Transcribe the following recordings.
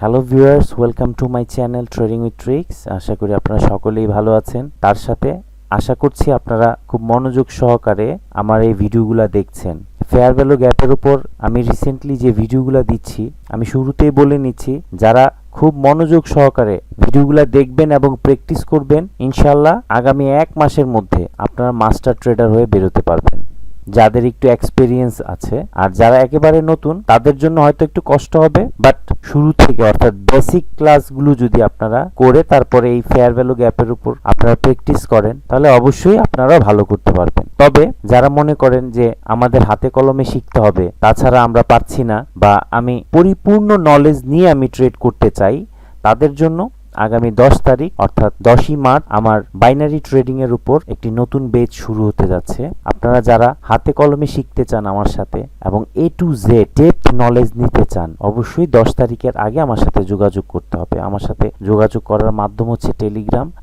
Hello viewers, welcome to my channel trading with tricks. আশা করি আপনারা সকলেই ভালো আছেন। তার সাথে আশা করছি আপনারা খুব মনোযোগ সহকারে আমার এই ভিডিওগুলো দেখছেন। ফেয়ার ভ্যালু গ্যাপের উপর আমি রিসেন্টলি যে ভিডিওগুলো দিচ্ছি, আমি শুরুতেই বলে নিচ্ছি, যারা খুব মনোযোগ সহকারে ভিডিওগুলো দেখবেন এবং প্র্যাকটিস করবেন, ইনশাল্লাহ আগামী 1 মাসের মধ্যে আপনারা মাস্টার ট্রেডার হয়ে বেরোতে পারবেন। যাদের একটু এক্সপেরিয়েন্স আছে, আর যারা একেবারে নতুন তাদের জন্য হয়তো একটু কষ্ট হবে, বাট শুরু থেকে অর্থাৎ বেসিক ক্লাসগুলো যদি আপনারা করে তারপরে এই ফেয়ার ভ্যালু গ্যাপের উপর আপনারা প্র্যাকটিস করেন, তাহলে অবশ্যই আপনারা ভালো করতে পারবেন। তবে যারা মনে করেন যে আমাদের হাতে কলমে শিখতে হবে, তাছাড়া আমরা পারছি না, বা আমি পরিপূর্ণ নলেজ নিয়ে আমি ট্রেড করতে চাই, তাদের জন্য আগামী 10 তারিখ অর্থাৎ 10ই মার্চ আমার বাইনারি ট্রেডিং এর উপর একটি নতুন বেচ শুরু হতে যাচ্ছে। আপনারা যারা হাতে কলমে শিখতে চান আমার সাথে এবং A to Z depth knowledge নিতে চান, অবশ্যই 10 তারিখের আগে আমার সাথে যোগাযোগ করতে হবে। আমার সাথে যোগাযোগ করার মাধ্যম হচ্ছে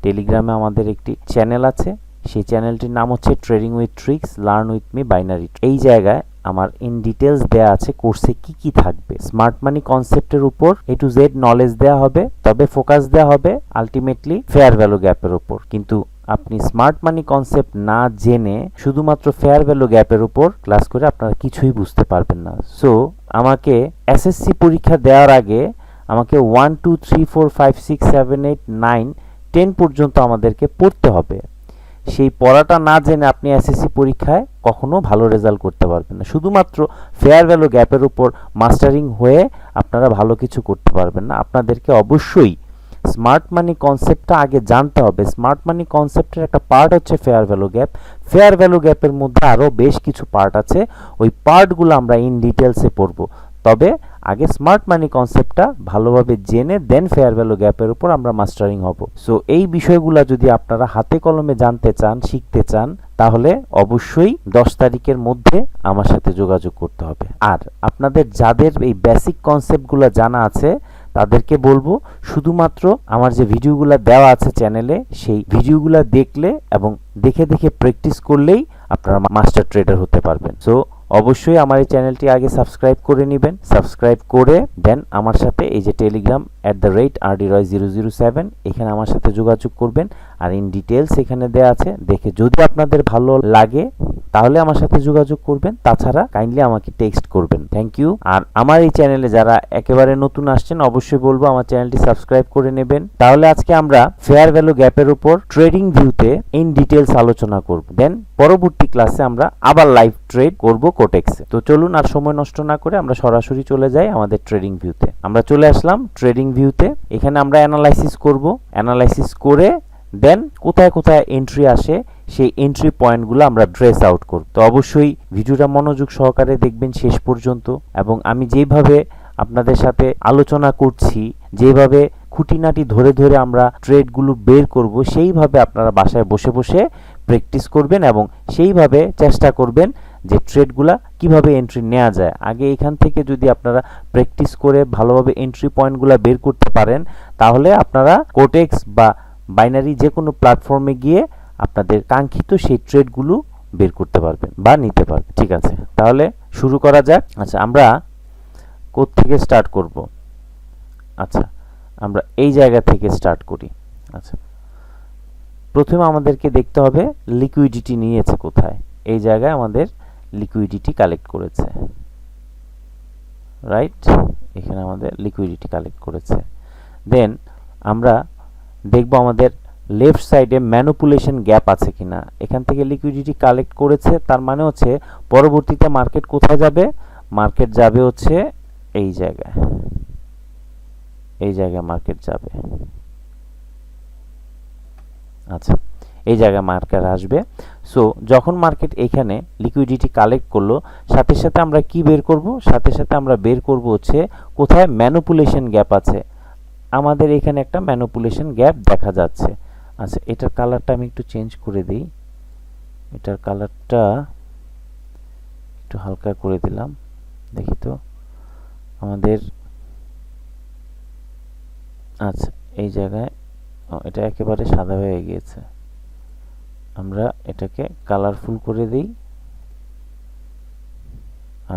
টেলিগ্রামে আমাদের একটি চ্যানেল আছে। সেই চ্যানেলটির নাম হচ্ছে trading with tricks learn with me binary. এই জায়গায় আমার ইন ডিটেলস দেয়া আছে কোর্সে কি কি থাকবে। স্মার্ট মানি কনসেপ্টের উপর A to Z নলেজ দেয়া হবে, তবে ফোকাস দেয়া হবে আলটিমেটলি ফেয়ার ভ্যালু গ্যাপের উপর। কিন্তু আপনি স্মার্ট মানি কনসেপ্ট না জেনে শুধুমাত্র ফেয়ার ভ্যালু গ্যাপের উপর ক্লাস করে আপনারা কিছুই বুঝতে পারবেন না। সো আমাকে এসএসসি পরীক্ষা দেওয়ার আগে আমাকে 1 2 3 4 5 6 7 8 9 10 পর্যন্ত আমাদেরকে পড়তে হবে। সেই পড়াটা না জেনে আপনি এসএসসি পরীক্ষায় কখনো ভালো রেজাল্ট করতে পারবেন না। শুধুমাত্র ফেয়ার ভ্যালু গ্যাপের উপর মাস্টারিং হয়ে আপনারা ভালো কিছু করতে পারবেন না। আপনাদেরকে অবশ্যই স্মার্ট মানি কনসেপ্টটা আগে জানতে হবে। স্মার্ট মানি কনসেপ্টের একটা পার্ট হচ্ছে fair value gap. Fair value গ্যাপের মধ্যে আরও বেশ কিছু পার্ট আছে, ওই পার্টগুলো আমরা ইন ডিটেলসে পড়ব। তবে আগে স্মার্ট মানি কনসেপ্টটা ভালোভাবে জেনে দেন ফেয়ার ভ্যালু গ্যাপের উপর আমরা মাস্টারিং হব। সো এই বিষয়গুলো যদি আপনারা হাতে কলমে জানতে চান, শিখতে চান, তাহলে অবশ্যই 10 তারিখের মধ্যে আমার সাথে যোগাযোগ করতে হবে। আর আপনাদের যাদের এই বেসিক কনসেপ্টগুলো জানা আছে, তাদেরকে বলবো শুধুমাত্র আমার যে ভিডিওগুলো দেওয়া আছে চ্যানেলে, সেই ভিডিওগুলো দেখলে এবং দেখে দেখে প্র্যাকটিস করলেই আপনারা মাস্টার ট্রেডার হতে পারবেন। সো অবশ্যই আমার এই চ্যানেলটি আগে সাবস্ক্রাইব করে নেবেন। সাবস্ক্রাইব করে দেন আমার সাথে এই যে টেলিগ্রাম @RDRoy007, এখানে আমার সাথে যোগাযোগ করবেন। আর ইন ডিটেলস এখানে দেওয়া আছে, দেখে যদি আপনাদের ভালো লাগে তাহলে আমার সাথে যোগাযোগ করবেন, তাছাড়া কাইন্ডলি আমাকে টেক্সট করবেন। Thank you. আর আমার এই চ্যানেলে যারা একেবারে নতুন আসছেন, অবশ্যই বলবো আমার চ্যানেলটি সাবস্ক্রাইব করে নেবেন। তাহলে আজকে আমরা ফেয়ার ভ্যালু গ্যাপের উপর ট্রেডিং ভিউতে ইন ডিটেলস আলোচনা করব। দেন পরবর্তী ক্লাসে আমরা আবার লাইভ ট্রেড করব কোটেক্সে। তো চলুন আর সময় নষ্ট না করে আমরা সরাসরি চলে যাই আমাদের ট্রেডিং ভিউতে। আমরা চলে আসলাম ট্রেডিং ভিউতে। এখানে আমরা অ্যানালাইসিস করব। অ্যানালাইসিস করে দেন কোথায় কোথায় এন্ট্রি আসে সেই এন্ট্রি পয়েন্টগুলো আমরা ট্রেস আউট করব। তো অবশ্যই ভিডিওটা মনোযোগ সহকারে দেখবেন শেষ পর্যন্ত, এবং আমি যেভাবে আপনাদের সাথে আলোচনা করছি, যেভাবে খুঁটিনাটি ধরে ধরে আমরা ট্রেডগুলো বের করব, সেইভাবে আপনারা বাসায় বসে বসে প্র্যাকটিস করবেন এবং সেইভাবে চেষ্টা করবেন যে ট্রেডগুলা কিভাবে এন্ট্রি নেওয়া যায়। আগে এখান থেকে যদি আপনারা প্র্যাকটিস করে ভালোভাবে এন্ট্রি পয়েন্টগুলো বের করতে পারেন, তাহলে আপনারা কোটেক্স বা বাইনারি যে কোনো প্ল্যাটফর্মে গিয়ে আপনাদের কাঙ্ক্ষিত সেই ট্রেডগুলো বের করতে পারবেন বা নিতে পারবেন। ঠিক আছে, তাহলে শুরু করা যাক। আচ্ছা, আমরা কোত্থেকে স্টার্ট করব? আচ্ছা, আমরা এই জায়গা থেকে স্টার্ট করি। আচ্ছা, প্রথমে আমাদেরকে দেখতে হবে লিকুইডিটি নিয়েছে কোথায়। এই জায়গায় আমাদের লিকুইডিটি কালেক্ট করেছে, রাইট? এখানে আমাদের লিকুইডিটি কালেক্ট করেছে। দেন আমরা দেখব আমাদের লেফট সাইডে ম্যানিপুলেশন গ্যাপ আছে কিনা। এখান থেকে লিকুইডিটি কালেক্ট করেছে, তার মানে হচ্ছে পরবর্তীতে মার্কেট কোথায় যাবে? মার্কেট যাবে হচ্ছে এই জায়গায়। এই জায়গায় মার্কেট যাবে। আচ্ছা, এই জায়গায় মার্কেট আসবে। সো যখন মার্কেট এখানে লিকুইডিটি কালেক্ট করলো, সাথে সাথে আমরা কি বের করব? সাথে সাথে আমরা বের করব হচ্ছে কোথায় ম্যানিপুলেশন গ্যাপ আছে। আমাদের এখানে একটা ম্যানিপুলেশন গ্যাপ দেখা যাচ্ছে। আচ্ছা, এটার কালারটা আমি একটু চেঞ্জ করে দিই। এটার কালারটা একটু হালকা করে দিলাম, দেখি তো আমাদের। আচ্ছা, এই জায়গায় এটা একেবারে সাদা হয়ে গিয়েছে। আমরা এটাকে কালারফুল করে দিই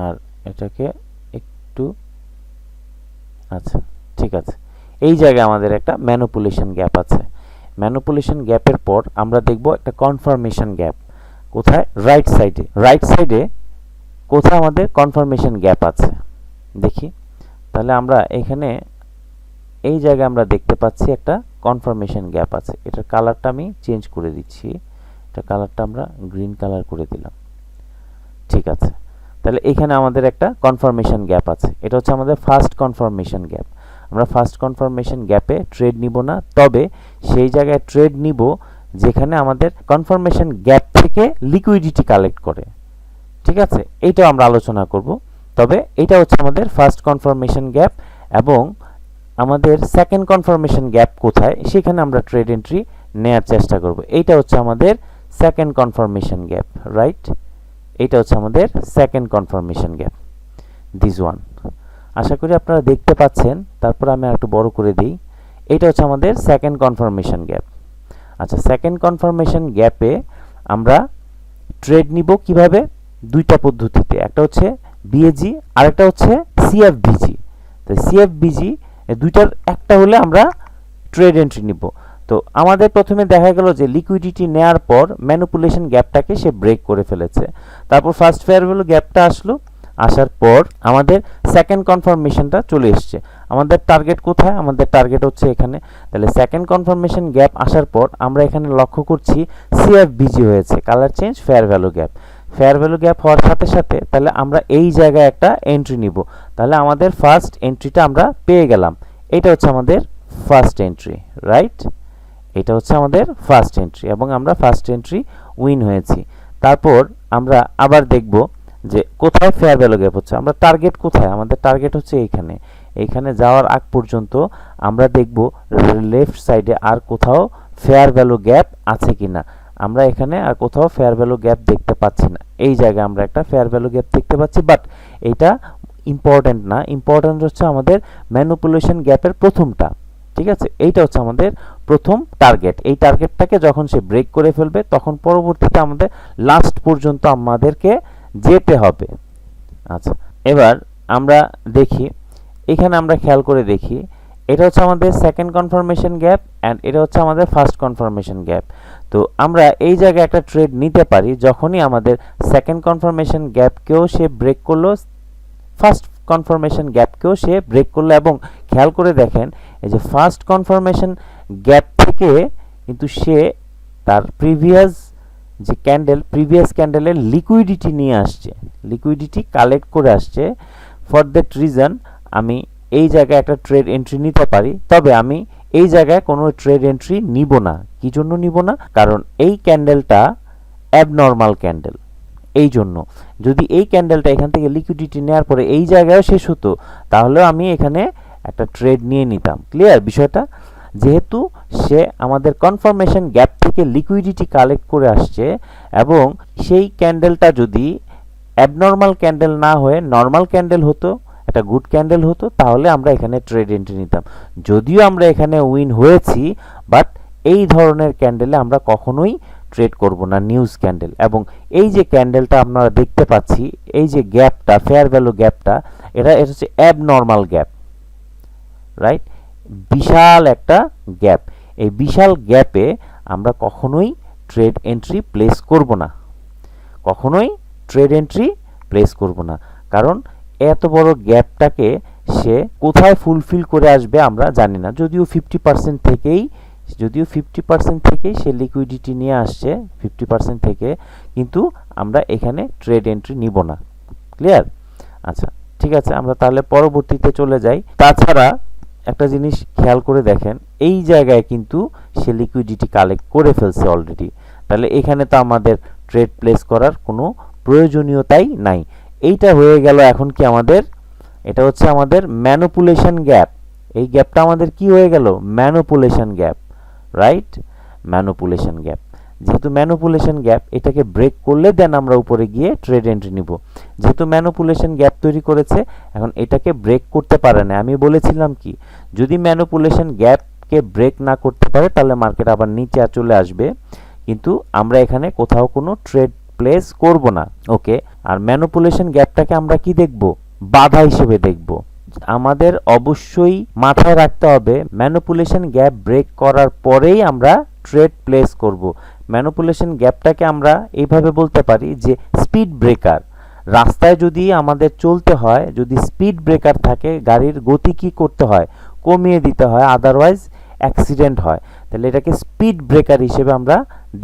আর এটাকে একটু, আচ্ছা ঠিক ঠিক আছে, এই জায়গায় আমাদের একটা ম্যানিপুলেশন গ্যাপ আছে। ম্যানিপুলেশন গ্যাপের পর আমরা দেখব একটা কনফার্মেশন গ্যাপ। কোথায়? রাইট সাইডে। রাইট সাইডে কোথায় আমাদের কনফার্মেশন গ্যাপ আছে দেখি। তাহলে আমরা এখানে এই জায়গায় আমরা দেখতে পাচ্ছি একটা কনফার্মেশন গ্যাপ আছে। এটার কালারটা আমি চেঞ্জ করে দিচ্ছি, এটা কালারটা আমরা গ্রিন কালার করে দিলাম। ঠিক আছে, তাহলে এখানে আমাদের একটা কনফার্মেশন গ্যাপ আছে। এটা হচ্ছে আমাদের ফার্স্ট কনফার্মেশন গ্যাপ। আমরা ফার্স্ট কনফার্মেশন গ্যাপে ট্রেড নিব না, তবে সেই জায়গায় ট্রেড নিব যেখানে আমাদের কনফার্মেশন গ্যাপ থেকে লিকুইডিটি কালেক্ট করে। ঠিক আছে, এইটাও আমরা আলোচনা করব। তবে এটা হচ্ছে আমাদের ফার্স্ট কনফার্মেশন গ্যাপ, এবং আমাদের সেকেন্ড কনফার্মেশন গ্যাপ কোথায় সেখানে আমরা ট্রেড এন্ট্রি নেয়ার চেষ্টা করব। এইটা হচ্ছে আমাদের সেকেন্ড কনফার্মেশন গ্যাপ, রাইট? এইটা হচ্ছে আমাদের second confirmation gap, this one. আশা করি আপনারা দেখতে পাচ্ছেন। তারপর আমি একটু বড় করে দিই। এইটা হচ্ছে আমাদের সেকেন্ড কনফার্মেশন গ্যাপ। আচ্ছা, সেকেন্ড কনফার্মেশন গ্যাপে আমরা ট্রেড নিব কিভাবে? দুইটা পদ্ধতিতে, একটা হচ্ছে বিএজি আর একটা হচ্ছে সিএফবিজি। তো সিএফবিজি দুইটার একটা হলে আমরা ট্রেড এন্ট্রি নিব। তো আমাদের প্রথমে দেখা গেল যে লিকুইডিটি নেয়ার পর ম্যানিপুলেশন গ্যাপটাকে সে ব্রেক করে ফেলেছে। তারপর ফার্স্ট ফেয়ার ভ্যালু গ্যাপটা আসলো, আসার পর আমাদের সেকেন্ড কনফার্মেশনটা চলে এসছে। আমাদের টার্গেট কোথায়? আমাদের টার্গেট হচ্ছে এখানে। তাহলে সেকেন্ড কনফার্মেশন গ্যাপ আসার পর আমরা এখানে লক্ষ্য করছি সিএফবিজি হয়েছে, colour change fair value gap. Fair value gap হওয়ার সাথে সাথে তাহলে আমরা এই জায়গায় একটা এন্ট্রি নিব। তাহলে আমাদের ফার্স্ট এন্ট্রিটা আমরা পেয়ে গেলাম। এটা হচ্ছে আমাদের ফার্স্ট এন্ট্রি, রাইট? এটা হচ্ছে আমাদের ফার্স্ট এন্ট্রি, এবং আমরা ফার্স্ট এন্ট্রি উইন হয়েছি। তারপর আমরা আবার দেখব যে কোথায় ফেয়ার ভ্যালু গ্যাপ হচ্ছে। আমরা টার্গেট কোথায়? আমাদের টার্গেট হচ্ছে এইখানে। এইখানে যাওয়ার আগ পর্যন্ত আমরা দেখব লেফট সাইডে আর কোথাও ফেয়ার ভ্যালু গ্যাপ আছে কিনা। আমরা এখানে আর কোথাও ফেয়ার ভ্যালু গ্যাপ দেখতে পাচ্ছি না। এই জায়গায় আমরা একটা ফেয়ার ভ্যালু গ্যাপ দেখতে পাচ্ছি, বাট এটা ইম্পর্টেন্ট না। ইম্পর্টেন্ট হচ্ছে আমাদের ম্যানিপুলেশন গ্যাপের প্রথমটা। ঠিক আছে, এইটা হচ্ছে আমাদের প্রথম টার্গেট। এই টার্গেটটাকে যখন সে ব্রেক করে ফেলবে তখন পরবর্তীতে আমাদের লাস্ট পর্যন্ত আমাদেরকে যেতে হবে। আচ্ছা, এবার আমরা দেখি, এখানে আমরা খেয়াল করে দেখি, এটা হচ্ছে আমাদের সেকেন্ড কনফার্মেশন গ্যাপ অ্যান্ড এটা হচ্ছে আমাদের ফার্স্ট কনফার্মেশন গ্যাপ। তো আমরা এই জায়গায় একটা ট্রেড নিতে পারি যখনই আমাদের সেকেন্ড কনফার্মেশন গ্যাপকেও সে ব্রেক করলো, ফার্স্ট কনফার্মেশন গ্যাপকেও সে ব্রেক করলো। এবং খেয়াল করে দেখেন এই যে ফার্স্ট কনফার্মেশন গ্যাপ থেকে কিন্তু সে তার প্রিভিয়াস যে প্রিভিয়াস ক্যান্ডেলের লিকুইডিটি নিয়ে আসছে, লিকুইডিটি কালেক্ট করে আসছে। ফর দ্যাট রিজন আমি এই জায়গায় একটা ট্রেড এন্ট্রি নিতে পারি, তবে আমি এই জায়গায় কোনো ট্রেড এন্ট্রি নিব না। কি জন্য নিব না? কারণ এই ক্যান্ডেলটা অ্যাবনর্মাল ক্যান্ডেল। এই জন্য যদি এই ক্যান্ডেলটা এখান থেকে লিকুইডিটি নেওয়ার পরে এই জায়গায় শেষ হতো, তাহলেও আমি এখানে একটা ট্রেড নিয়ে নিতাম। ক্লিয়ার বিষয়টা? যেহেতু সে আমাদের কনফার্মেশন গ্যাপ থেকে লিকুইডিটি কালেক্ট করে আসছে, এবং সেই ক্যান্ডেলটা যদি অ্যাবনর্মাল ক্যান্ডেল না হয়ে নর্মাল ক্যান্ডেল হতো, একটা গুড ক্যান্ডেল হতো, তাহলে আমরা এখানে ট্রেড এন্ট্রি নিতাম। যদিও আমরা এখানে উইন হয়েছি, বাট এই ধরনের ক্যান্ডেলে আমরা কখনোই ট্রেড করব না, নিউজ ক্যান্ডেল। এবং এই যে ক্যান্ডেলটা আপনারা দেখতে পাচ্ছি, এই যে গ্যাপটা, ফেয়ার ভ্যালু গ্যাপটা, এটা হচ্ছে অ্যাবনর্মাল গ্যাপ, রাইট? বিশাল একটা গ্যাপ। এই বিশাল গ্যাপে আমরা কখনোই ট্রেড এন্ট্রি প্লেস করব না, কখনোই ট্রেড এন্ট্রি প্লেস করব না। কারণ এত বড় গ্যাপটাকে সে কোথায় ফুলফিল করে আসবে আমরা জানি না। যদিও 50% থেকেই সে লিকুইডিটি নিয়ে আসছে, 50% থেকে, কিন্তু আমরা এখানে ট্রেড এন্ট্রি নিব না। ক্লিয়ার? আচ্ছা, ঠিক আছে, আমরা তাহলে পরবর্তীতে চলে যাই। তাছাড়া একটা জিনিস খেয়াল করে দেখেন, এই জায়গায় কিন্তু সে লিকুইডিটি কালেক্ট করে ফেলছে অলরেডি। তাহলে এখানে তো আমাদের ট্রেড প্লেস করার কোনো প্রয়োজনীয়তাই নাই। এইটা হয়ে গেল এখন কি আমাদের, এটা হচ্ছে আমাদের ম্যানিপুলেশন গ্যাপ। এই গ্যাপটা আমাদের কি হয়ে গেল? Manipulation gap, right? Manipulation gap. যেহেতু ম্যানিপুলেশন গ্যাপ, এটাকে ব্রেক করলে দেন আমরা উপরে গিয়ে ট্রেড এন্ট্রি নিব। যেহেতু ম্যানিপুলেশন গ্যাপ তৈরি করেছে, এখন এটাকে ব্রেক করতে পারে না। আমি বলেছিলাম কি, যদি ম্যানিপুলেশন গ্যাপকে ব্রেক না করতে পারে তাহলে মার্কেট আবার নিচে চলে আসবে, কিন্তু আমরা এখানে কোথাও কোনো ট্রেড প্লেস করব না। ওকে, আর ম্যানিপুলেশন গ্যাপটাকে আমরা কি দেখব? বাধা হিসেবে দেখব। আমাদের অবশ্যই মাথায় রাখতে হবে ম্যানিপুলেশন গ্যাপ ব্রেক করার পরেই আমরা ট্রেড প্লেস করব। ম্যানিপুলেশন গ্যাপটাকে আমরা এইভাবে বলতে পারি যে স্পিড ব্রেকার। রাস্তায় যদি আমাদের চলতে হয়, যদি স্পিড ব্রেকার থাকে, গাড়ির গতি কি করতে হয়, কমিয়ে দিতে হয়, আদারওয়াইজ অ্যাক্সিডেন্ট হয়। তাহলে এটাকে স্পিড ব্রেকার হিসেবে আমরা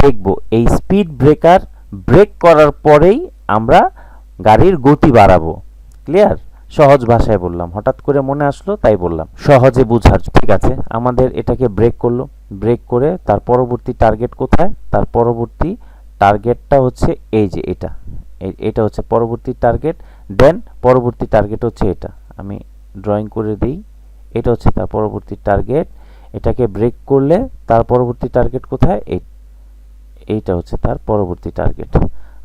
দেখব। এই স্পিড ব্রেকার ব্রেক করার পরেই আমরা গাড়ির গতি বাড়াবো। ক্লিয়ার? সহজ ভাষায় বললাম, হঠাৎ করে মনে আসলো তাই বললাম, সহজে বুঝার। ঠিক আছে, আমাদের এটাকে ব্রেক করলো, ব্রেক করে তার পরবর্তী টার্গেট কোথায়? তার পরবর্তী টার্গেটটা হচ্ছে এই যে এটা, এটা হচ্ছে পরবর্তী টার্গেট। দেন পরবর্তী টার্গেট হচ্ছে এটা, আমি ড্রয়িং করে দিই। এটা হচ্ছে তার পরবর্তী টার্গেট। এটাকে ব্রেক করলে তার পরবর্তী টার্গেট কোথায়? এইটা হচ্ছে তার পরবর্তী টার্গেট।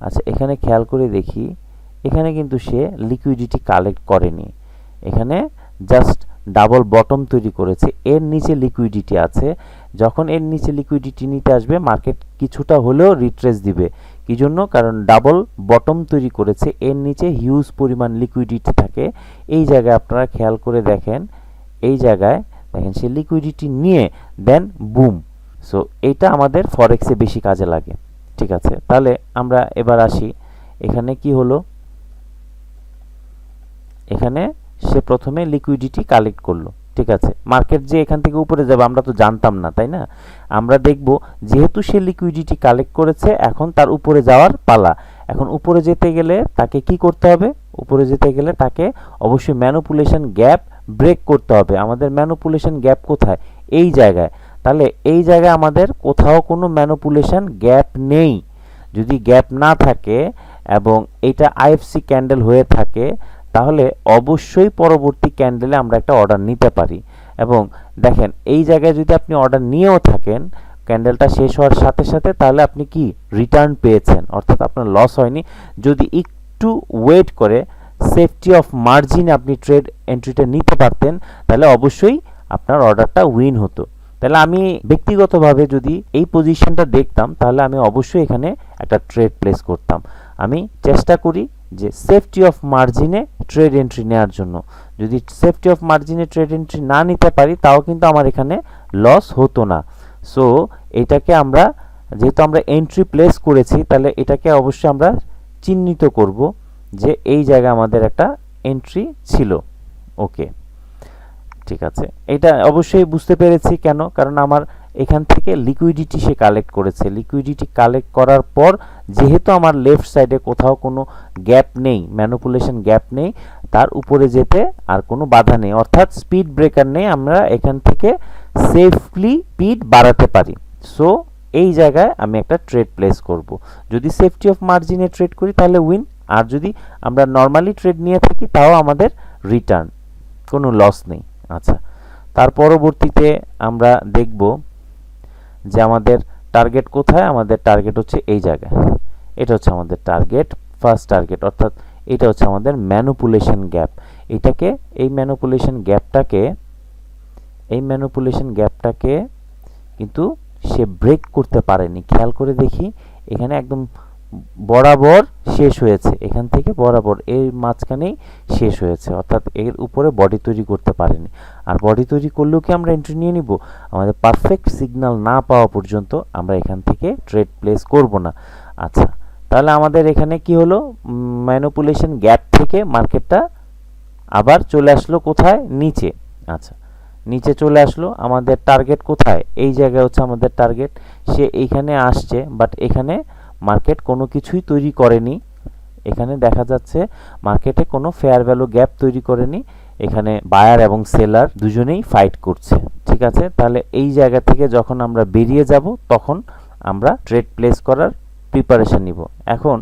আচ্ছা, এখানে খেয়াল করে দেখি, এখানে কিন্তু সে লিকুইডিটি কালেক্ট করেনি, এখানে জাস্ট ডাবল বটম তৈরি করেছে, এর নিচে লিকুইডিটি আছে। যখন এর নিচে লিকুইডিটি নিতে আসবে, মার্কেট কিছুটা হলেও রিট্রেস দিবে। কি জন্য? কারণ ডাবল বটম তৈরি করেছে, এর নিচে হিউজ পরিমাণ লিকুইডিটি থাকে। এই জায়গায় আপনারা খেয়াল করে দেখেন, এই জায়গায় দেখেন সে লিকুইডিটি নিয়ে দেন বুম। সো এইটা আমাদের ফরেক্সে বেশি কাজে লাগে। ঠিক আছে, তাহলে আমরা এবার আসি, এখানে কি হলো? এখানে সে প্রথমে লিকুইডিটি কালেক্ট করলো। ঠিক আছে, মার্কেট যে এখান থেকে উপরে যাবে আমরা তো জানতাম না, তাই না? আমরা দেখব যেহেতু সে লিকুইডিটি কালেক্ট করেছে, এখন তার উপরে যাওয়ার পালা। এখন উপরে যেতে গেলে তাকে কি করতে হবে? উপরে যেতে গেলে তাকে অবশ্যই ম্যানিপুলেশন গ্যাপ ব্রেক করতে হবে। আমাদের ম্যানিপুলেশন গ্যাপ কোথায়? এই জায়গায়। তাহলে এই জায়গায় আমাদের কোথাও কোনো ম্যানিপুলেশন গ্যাপ নেই। যদি গ্যাপ না থাকে এবং এটা আইএফসি ক্যান্ডেল হয়ে থাকে, তাহলে অবশ্যই পরবর্তী ক্যান্ডেলে আমরা একটা অর্ডার নিতে পারি। এবং দেখেন এই জায়গায় যদি আপনি অর্ডার নিয়েও থাকেন ক্যান্ডেলটা শেষ হওয়ার সাথে সাথে, তাহলে আপনি কি রিটার্ন পেয়েছেন, অর্থাৎ আপনার লস হয়নি। যদি একটু ওয়েট করে সেফটি অফ মার্জিনে আপনি ট্রেড এন্ট্রিটা নিতে পারতেন, তাহলে অবশ্যই আপনার অর্ডারটা উইন হতো। তাহলে আমি ব্যক্তিগতভাবে যদি এই পজিশনটা দেখতাম, তাহলে আমি অবশ্যই এখানে একটা ট্রেড প্লেস করতাম। আমি চেষ্টা করি যে সেফটি অফ মার্জিনে ট্রেড এন্ট্রি নেওয়ার জন্য। যদি সেফটি অফ মার্জিনে ট্রেড এন্ট্রি না নিতে পারি, তাও কিন্তু আমার এখানে লস হতো না। সো এটাকে আমরা, যেহেতু আমরা এন্ট্রি প্লেস করেছি, তাহলে এটাকে অবশ্যই আমরা চিহ্নিত করব যে এই জায়গায় আমাদের একটা এন্ট্রি ছিল। ওকে, ঠিক আছে, এটা অবশ্যই বুঝতে পেরেছি কেন, কারণ আমার এখান থেকে লিকুইডিটি সে কালেক্ট করেছে। লিকুইডিটি কালেক্ট করার পর যেহেতু আমার লেফট সাইডে কোথাও কোনো গ্যাপ নেই, ম্যানিপুলেশন গ্যাপ নেই, তার উপরে যেতে আর কোনো বাধা নেই, অর্থাৎ স্পিড ব্রেকার নেই, আমরা এখান থেকে সেফলি স্পিড বাড়াতে পারি। সো এই জায়গায় আমি একটা ট্রেড প্লেস করব। যদি সেফটি অফ মার্জিনে ট্রেড করি তাহলে উইন, আর যদি আমরা নর্মালি ট্রেড নিয়ে থাকি তাও আমাদের রিটার্ন, কোনো লস নেই। আচ্ছা, তার পরবর্তীতে আমরা দেখব যে আমাদের টার্গেট কোথায়। আমাদের টার্গেট হচ্ছে এই জায়গায়, এটা হচ্ছে আমাদের টার্গেট, ফার্স্ট টার্গেট, অর্থাৎ এটা হচ্ছে আমাদের ম্যানিপুলেশন গ্যাপ। এটাকে, এই ম্যানিপুলেশন গ্যাপটাকে কিন্তু সে ব্রেক করতে পারেনি। খেয়াল করে দেখি, এখানে একদম বরাবর শেষ হয়েছে, এখান থেকে বরাবর এর মাঝখানেই শেষ হয়েছে, অর্থাৎ এর উপরে বডি তৈরি করতে পারেনি। আর বডি তৈরি করলেও কি আমরা এন্ট্রি নিয়ে নিব? আমাদের পারফেক্ট সিগন্যাল না পাওয়া পর্যন্ত আমরা এখান থেকে ট্রেড প্লেস করব না। আচ্ছা, তাহলে আমাদের এখানে কি হলো? ম্যানিপুলেশন গ্যাপ থেকে মার্কেটটা আবার চলে আসলো কোথায়? নিচে। আচ্ছা, নিচে চলে আসলো। আমাদের টার্গেট কোথায়? এই জায়গায় হচ্ছে আমাদের টার্গেট। সে এইখানে আসছে, বাট এখানে মার্কেট কোনো কিছুই তৈরি করেনি। এখানে দেখা যাচ্ছে মার্কেটে কোনো ফেয়ার ভ্যালু গ্যাপ তৈরি করেনি। এখানে বায়ার এবং সেলার দুজনেই ফাইট করছে। ঠিক আছে, তাহলে এই জায়গা থেকে যখন আমরা বেরিয়ে যাব, তখন আমরা ট্রেড প্লেস করার প্রিপারেশন নিব। এখন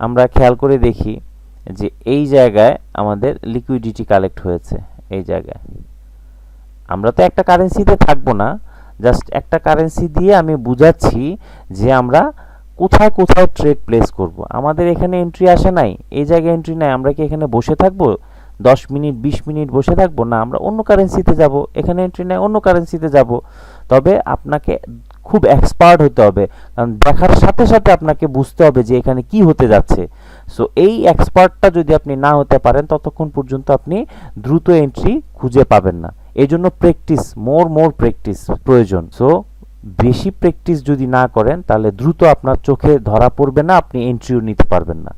আমরা খেয়াল করে দেখি যে এই জায়গায় আমাদের লিকুইডিটি কালেক্ট হয়েছে। এই জায়গায় আমরা তো একটা কারেন্সিতে থাকবো না, জাস্ট একটা কারেন্সি দিয়ে আমি বুঝাচ্ছি যে আমরা কোথায় কোথায় ট্রেড প্লেস করব। আমাদের এখানে এন্ট্রি আসে নাই, এই জায়গায় এন্ট্রি নাই, আমরা কি এখানে বসে থাকবো 10 মিনিট 20 মিনিট বসে থাকবো? না, আমরা অন্য কারেন্সিতে যাব। এখানে এন্ট্রি নাই, অন্য কারেন্সিতে যাব। তবে আপনাকে খুব এক্সপার্ট হতে হবে, কারণ দেখার সাথে সাথে আপনাকে বুঝতে হবে যে এখানে কি হতে যাচ্ছে। সো এই এক্সপার্টটা যদি আপনি না হতে পারেন ততক্ষণ পর্যন্ত আপনি দ্রুত এন্ট্রি খুঁজে পাবেন না। এই জন্য প্র্যাকটিস, মোর প্র্যাকটিস প্রয়োজন। সো বেশি প্র্যাকটিস যদি না করেন তাহলে দ্রুত আপনার চোখে ধরা পড়বে না, আপনি এন্ট্রিও নিতে পারবেন না।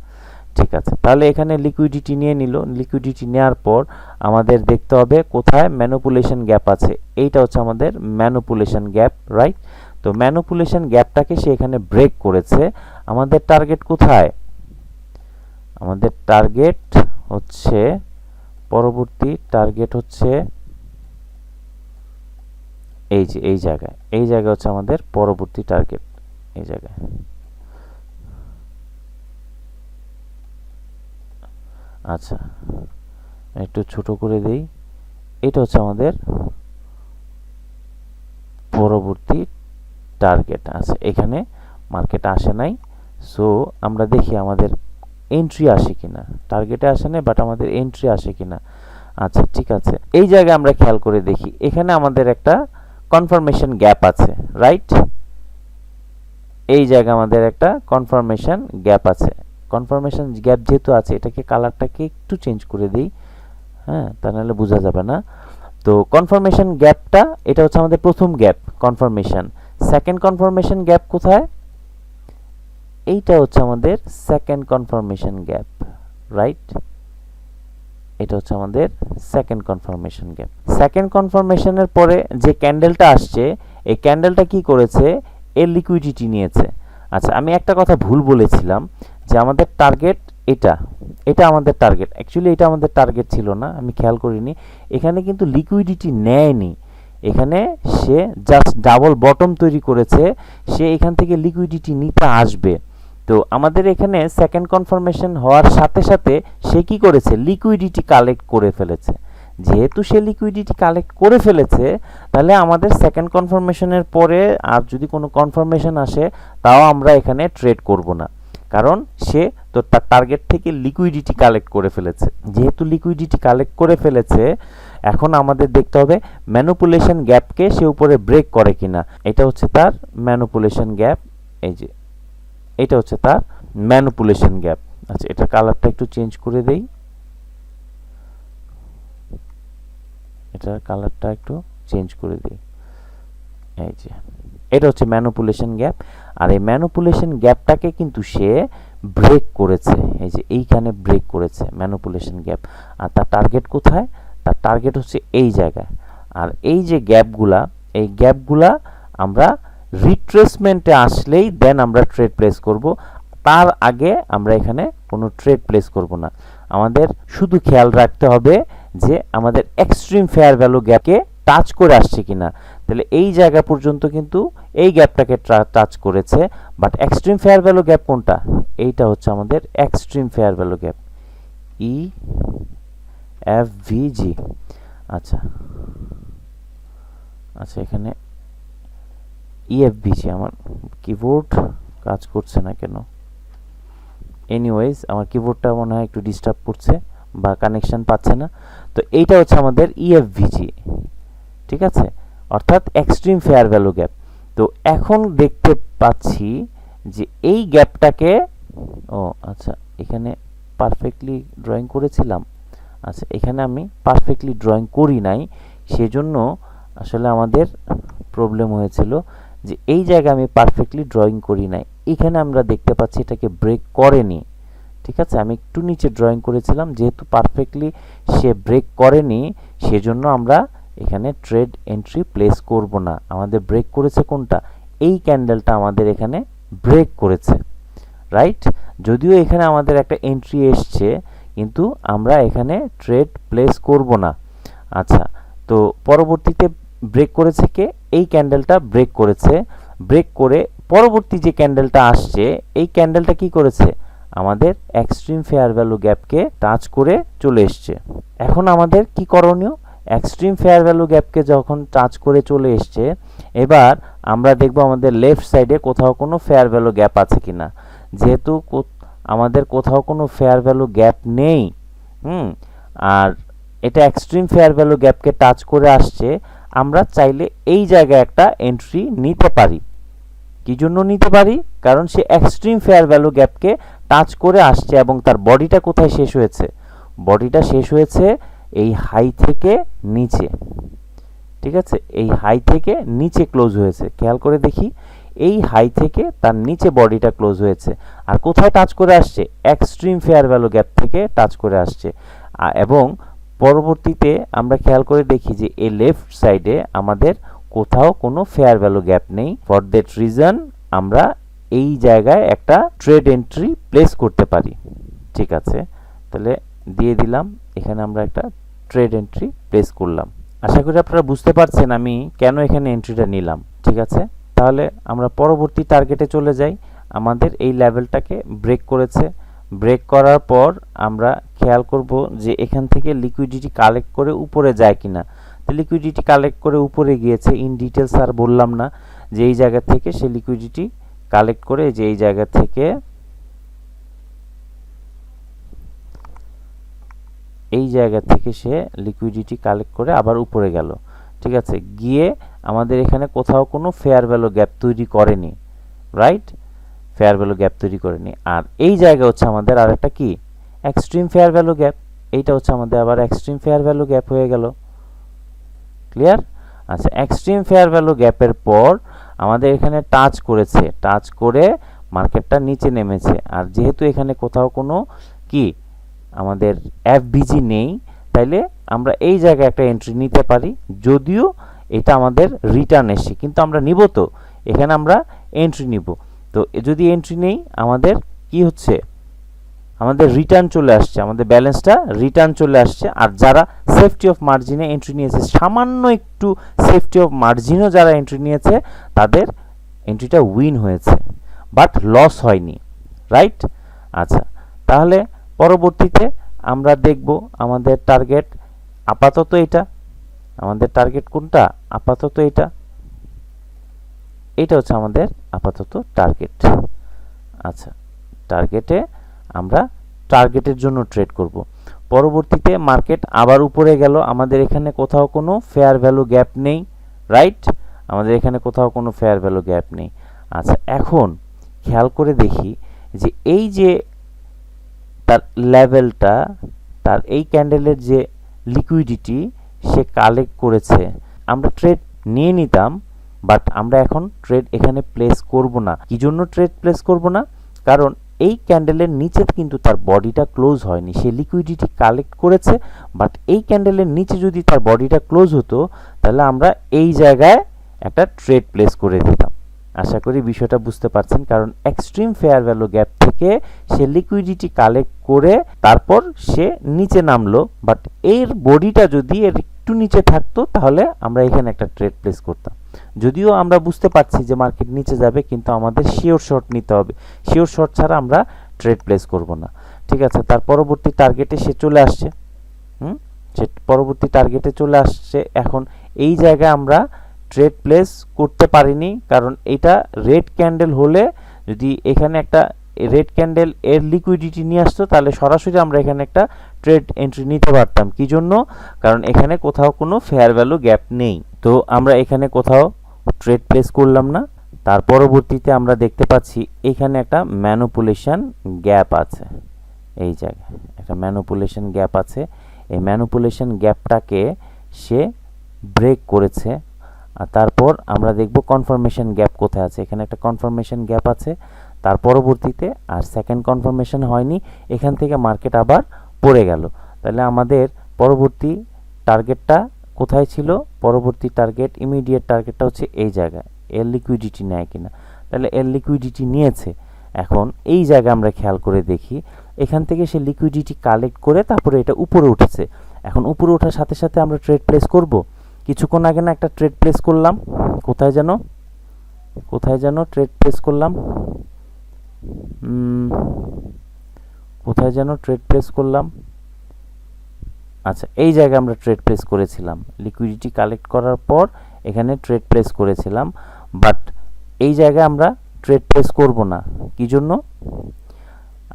ঠিক আছে, তাহলে এখানে লিকুইডিটি নিয়ে নিল। লিকুইডিটি নেওয়ার পর আমাদের দেখতে হবে কোথায় ম্যানিপুলেশন গ্যাপ আছে। এইটা হচ্ছে আমাদের ম্যানিপুলেশন গ্যাপ, রাইট? তো ম্যানিপুলেশন গ্যাপটাকে সে এখানে ব্রেক করেছে। আমাদের টার্গেট কোথায়? আমাদের টার্গেট হচ্ছে, পরবর্তী টার্গেট হচ্ছে এই যে এই জায়গায় হচ্ছে আমাদের পরবর্তী টার্গেট, এই জায়গায়। আচ্ছা, একটু ছোট করে দেই। এটা হচ্ছে আমাদের পরবর্তী টার্গেট। আচ্ছা, এখানে মার্কেট আসে নাই। সো আমরা দেখি আমাদের এন্ট্রি আসে কিনা। টার্গেটে আসে নাই, বাট আমাদের এন্ট্রি আসে কিনা। আচ্ছা, ঠিক আছে, এই জায়গায় আমরা খেয়াল করে দেখি। এখানে আমাদের একটা কনফার্মেশন গ্যাপ আছে, রাইট? এই জায়গায় আমাদের একটা কনফার্মেশন গ্যাপ আছে। কনফার্মেশন গ্যাপ যেহেতু আছে, এটাকে কালারটাকে একটু চেঞ্জ করে দিই, হ্যাঁ, তা নাহলে বোঝা যাবে না। তো কনফার্মেশন গ্যাপটা, এটা হচ্ছে আমাদের প্রথম gap confirmation. Second confirmation gap কোথায়? এইটা হচ্ছে আমাদের সেকেন্ড কনফার্মেশন গ্যাপ, রাইট? এটা হচ্ছে আমাদের সেকেন্ড কনফার্মেশন গ্যাপ। সেকেন্ড কনফার্মেশনের পরে যে ক্যান্ডেলটা আসছে, এই ক্যান্ডেলটা কি করেছে? এর লিকুইডিটি নিয়েছে। আচ্ছা, আমি একটা কথা ভুল বলেছিলাম যে আমাদের টার্গেট এটা আমাদের টার্গেট। অ্যাকচুয়ালি এটা আমাদের টার্গেট ছিল না, আমি খেয়াল করিনি। এখানে কিন্তু লিকুইডিটি নেয়নি, এখানে সে জাস্ট ডাবল বটম তৈরি করেছে। সে এখান থেকে লিকুইডিটি নিতে আসবে। তো আমাদের এখানে সেকেন্ড কনফার্মেশন হওয়ার সাথে সাথে সে কি করেছে? লিকুইডিটি কালেক্ট করে ফেলেছে। যেহেতু সে লিকুইডিটি কালেক্ট করে ফেলেছে, তাহলে আমাদের সেকেন্ড কনফার্মেশনের পরে আর যদি কোনো কনফার্মেশন আসে, তাও আমরা এখানে ট্রেড করব না, কারণ সে তো তার টার্গেট থেকে লিকুইডিটি কালেক্ট করে ফেলেছে। যেহেতু লিকুইডিটি কালেক্ট করে ফেলেছে, এখন আমাদের দেখতে হবে ম্যানিপুলেশন গ্যাপকে সে উপরে ব্রেক করে কিনা। এটা হচ্ছে তার ম্যানিপুলেশন গ্যাপ, এই যে এটা হচ্ছে তার ম্যানিপুলেশন গ্যাপ। আচ্ছা, এটা কালারটা একটু চেঞ্জ করে দেই, এটার কালারটা একটু চেঞ্জ করে দিই। এই যে এটা হচ্ছে ম্যানিপুলেশন গ্যাপ। আর এই ম্যানিপুলেশন গ্যাপটাকে কিন্তু সে ব্রেক করেছে, এই যে এইখানে ব্রেক করেছে ম্যানিপুলেশন গ্যাপ। আর তার টার্গেট কোথায়? তার টার্গেট হচ্ছে এই জায়গায়। আর এই যে গ্যাপগুলা, এই গ্যাপগুলা আমরা রিট্রেসমেন্টে আসলেই দেন আমরা ট্রেড প্লেস করব। তার আগে আমরা এখানে কোনো ট্রেড প্লেস করব না। আমাদের শুধু খেয়াল রাখতে হবে যে আমাদের এক্সট্রিম ফেয়ার ভ্যালু গ্যাপকে টাচ করে আসছে কিনা। তাহলে এই জায়গা পর্যন্ত কিন্তু এই গ্যাপটাকে টাচ করেছে, but extreme fair value gap কোনটা? এইটা হচ্ছে আমাদের extreme fair value gap, EFVG। আচ্ছা আচ্ছা, এখানে EFVG, আমার কিবোর্ড কাজ করছে না কেন? এনিওয়েজ, আমার কিবোর্ডটা মনে হয় একটু ডিস্টার্ব করছে বা কানেকশন পাচ্ছে না। তো এইটা হচ্ছে আমাদের EFVG, ঠিক আছে, অর্থাৎ এক্সট্রিম ফেয়ার ভ্যালু গ্যাপ। তো এখন দেখতে পাচ্ছি যে এই গ্যাপটাকে, ও আচ্ছা, এখানে পারফেক্টলি ড্রয়িং করেছিলাম। আচ্ছা, এখানে আমি পারফেক্টলি ড্রয়িং করি নাই, সেজন্য আসলে আমাদের প্রবলেম হয়েছিল যে এই জায়গায় আমি পারফেক্টলি ড্রয়িং করি নাই। এখানে আমরা দেখতে পাচ্ছি এটাকে ব্রেক করেনি, ঠিক আছে। আমি একটু নিচে ড্রয়িং করেছিলাম, যেহেতু পারফেক্টলি সে ব্রেক করেনি, সেজন্য আমরা এখানে ট্রেড এন্ট্রি প্লেস করব না। আমাদের ব্রেক করেছে কোনটা? এই ক্যান্ডেলটা আমাদের এখানে ব্রেক করেছে, রাইট? যদিও এখানে আমাদের একটা এন্ট্রি এসছে, কিন্তু আমরা এখানে ট্রেড প্লেস করব না। আচ্ছা, তো পরবর্তীতে ব্রেক করেছে কে? এই ক্যান্ডেলটা ব্রেক করেছে। ব্রেক করে পরবর্তী যে ক্যান্ডেলটা আসছে, এই ক্যান্ডেলটা কি করেছে? আমাদের এক্সট্রিম ফেয়ার ভ্যালু গ্যাপকে টাচ করে চলে এসছে। এখন আমাদের কি করণীয়? এক্সট্রিম ফেয়ার ভ্যালু গ্যাপকে যখন টাচ করে চলে এসছে, এবার আমরা দেখব আমাদের লেফট সাইডে কোথাও কোনো ফেয়ার ভ্যালু গ্যাপ আছে কিনা। যেহেতু আমাদের কোথাও কোনো ফেয়ার ভ্যালু গ্যাপ নেই, আর এটা এক্সট্রিম ফেয়ার ভ্যালু গ্যাপকে টাচ করে আসছে, আমরা চাইলে এই জায়গায় একটা এন্ট্রি নিতে পারি। কি জন্য নিতে পারি? কারণ সে এক্সট্রিম ফেয়ার ভ্যালু গ্যাপকে টাচ করে আসছে এবং তার বডিটা কোথায় শেষ হয়েছে? বডিটা শেষ হয়েছে এই হাই থেকে নিচে, ঠিক আছে? এই হাই থেকে নিচে ক্লোজ হয়েছে। খেয়াল করে দেখি, এই হাই থেকে তার নিচে বডিটা ক্লোজ হয়েছে। আর কোথায় টাচ করে আসছে? এক্সট্রিম ফেয়ার ভ্যালু গ্যাপ থেকে টাচ করে আসছে। এবং পরবর্তীতে আমরা খেয়াল করে দেখি যে এই লেফট সাইডে আমাদের কোথাও কোনো ফেয়ার ভ্যালু গ্যাপ নেই। ফর দ্যাট রিজন আমরা এই জায়গায় একটা ট্রেড এন্ট্রি প্লেস করতে পারি। ঠিক আছে, তাহলে দিয়ে দিলাম, এখানে আমরা একটা ট্রেড এন্ট্রি প্লেস করলাম। আশা করি আপনারা বুঝতে পারছেন আমি কেন এখানে এন্ট্রিটা নিলাম। ঠিক আছে, তাহলে আমরা পরবর্তী টার্গেটে চলে যাই। আমাদের এই লেভেলটাকে ব্রেক করেছে। ব্রেক করার পর আমরা খেয়াল করব যে এখান থেকে লিকুইডিটি কালেক্ট করে উপরে যায় কিনা। তো লিকুইডিটি কালেক্ট করে উপরে গিয়েছে। ইন ডিটেলস আর বললাম না, যে এই জায়গা থেকে সে লিকুইডিটি কালেক্ট করে যে এই জায়গা থেকে সে লিকুইডিটি কালেক্ট করে আবার উপরে গেল। ঠিক আছে, গিয়ে আমাদের এখানে কোথাও কোনো ফেয়ার ভ্যালু গ্যাপ তৈরি করেনি, রাইট? ফেয়ার ভ্যালু গ্যাপ তৈরি করেনি। আর এই জায়গা হচ্ছে আমাদের আর একটা কি, এক্সট্রিম ফেয়ার ভ্যালু গ্যাপ। এইটা হচ্ছে আমাদের আবার এক্সট্রিম ফেয়ার ভ্যালু গ্যাপ হয়ে গেল। ক্লিয়ার? আচ্ছা, এক্সট্রিম ফেয়ার ভ্যালু গ্যাপের পর আমাদের এখানে টাচ করেছে, টাচ করে মার্কেটটা নিচে নেমেছে। আর যেহেতু এখানে কোথাও কোনো কি আমাদের এফভিজি নেই, তাইলে আমরা এই জায়গায় একটা এন্ট্রি নিতে পারি। যদিও এটা আমাদের রিটার্ন এসছে, কিন্তু আমরা নিব তো, এখানে আমরা এন্ট্রি নিব। তো যদি এন্ট্রি নেই আমাদের কি হচ্ছে, আমাদের রিটার্ন চলে আসছে, আমাদের ব্যালেন্সটা রিটার্ন চলে আসছে। আর যারা সেফটি অফ মার্জিনে এন্ট্রি নিয়েছে, সামান্য একটু সেফটি অফ মার্জিনও যারা এন্ট্রি নিয়েছে, তাদের এন্ট্রিটা উইন হয়েছে, বাট লস হয়নি, রাইট? আচ্ছা, তাহলে পরবর্তীতে আমরা দেখব আমাদের টার্গেট আপাতত এটা। আমাদের টার্গেট কোনটা? আপাতত এটা। এটা হচ্ছে আমাদের আপাতত টার্গেট। আচ্ছা, টার্গেটে আমরা টার্গেটের জন্য ট্রেড করব। পরবর্তীতে মার্কেট আবার উপরে গেল, আমাদের এখানে কোথাও কোনো ফেয়ার ভ্যালু গ্যাপ নেই, রাইট? আমাদের এখানে কোথাও কোনো ফেয়ার ভ্যালু গ্যাপ নেই। আচ্ছা, এখন খেয়াল করে দেখি যে এই যে তার লেভেলটা, তার এই ক্যান্ডেলের যে লিকুইডিটি সে কালেক্ট করেছে, আমরা ট্রেড নিয়ে নিতাম, বাট আমরা এখন ট্রেড এখানে প্লেস করব না। কি জন্য ট্রেড প্লেস করব না? কারণ এই ক্যান্ডেলের নিচে কিন্তু তার বডিটা ক্লোজ হয়নি। সে লিকুইডিটি কালেক্ট করেছে, বাট এই ক্যান্ডেলের নিচে যদি তার বডিটা ক্লোজ হতো, তাহলে আমরা এই জায়গায় একটা ট্রেড প্লেস করে দিতাম। আশা করি বিষয়টা বুঝতে পারছেন, কারণ এক্সট্রিম ফেয়ার ভ্যালু গ্যাপ থেকে সে লিকুইডিটি কালেক্ট করে তারপর সে নিচে নামলো, বাট এর বডিটা যদি এর একটু নিচে থাকতো, তাহলে আমরা এখানে একটা ট্রেড প্লেস করতাম। যদিও আমরা বুঝতে পারছি যে মার্কেট নিচে যাবে, কিন্তু আমাদের শিওর শর্ট নিতে হবে। শিওর শর্ট ছাড়া আমরা ট্রেড প্লেস করব না। ঠিক আছে, তার পরবর্তী টার্গেটে সে চলে আসছে। সে পরবর্তী টার্গেটে চলে আসছে। এখন এই জায়গায় আমরা ট্রেড প্লেস করতে পারিনি, কারণ এটা রেড ক্যান্ডেল হলে, যদি এখানে একটা রেড ক্যান্ডেল এর লিকুইডিটি নিয়ে আসতো, তাহলে সরাসরি আমরা এখানে একটা ট্রেড এন্ট্রি নিতে পারতাম। কি জন্য? কারণ এখানে কোথাও কোনো ফেয়ার ভ্যালু গ্যাপ নেই। তো আমরা এখানে কোথাও ট্রেড প্লেস করলাম না। তার পরবর্তীতে আমরা দেখতে পাচ্ছি এখানে একটা ম্যানিপুলেশন গ্যাপ আছে। এই জায়গায় একটা ম্যানিপুলেশন গ্যাপ আছে। এই ম্যানিপুলেশন গ্যাপটাকে সে ব্রেক করেছে। আর তারপর আমরা দেখব কনফার্মেশন গ্যাপ কোথায় আছে। এখানে একটা কনফার্মেশন গ্যাপ আছে। তার পরবর্তীতে আর সেকেন্ড কনফার্মেশন হয়নি, এখান থেকে মার্কেট আবার পড়ে গেল। তাহলে আমাদের পরবর্তী টার্গেটটা কোথায় ছিল? পরবর্তী টার্গেট, ইমিডিয়েট টার্গেটটা হচ্ছে এই জায়গায়। এর লিকুইডিটি নেয় কিনা? তাহলে এর লিকুইডিটি নিয়েছে। এখন এই জায়গায় আমরা খেয়াল করে দেখি, এখান থেকে সে লিকুইডিটি কালেক্ট করে তারপরে এটা উপরে উঠেছে। এখন উপরে ওঠার সাথে সাথে আমরা ট্রেড প্লেস করব। কিছুক্ষণ আগে না একটা ট্রেড প্লেস করলাম, কোথায় যেন ট্রেড প্লেস করলাম, আচ্ছা, এই জায়গায় আমরা ট্রেড প্লেস করেছিলাম। লিকুইডিটি কালেক্ট করার পর এখানে ট্রেড প্লেস করেছিলাম, বাট এই জায়গায় আমরা ট্রেড প্লেস করব না। কি জন্য?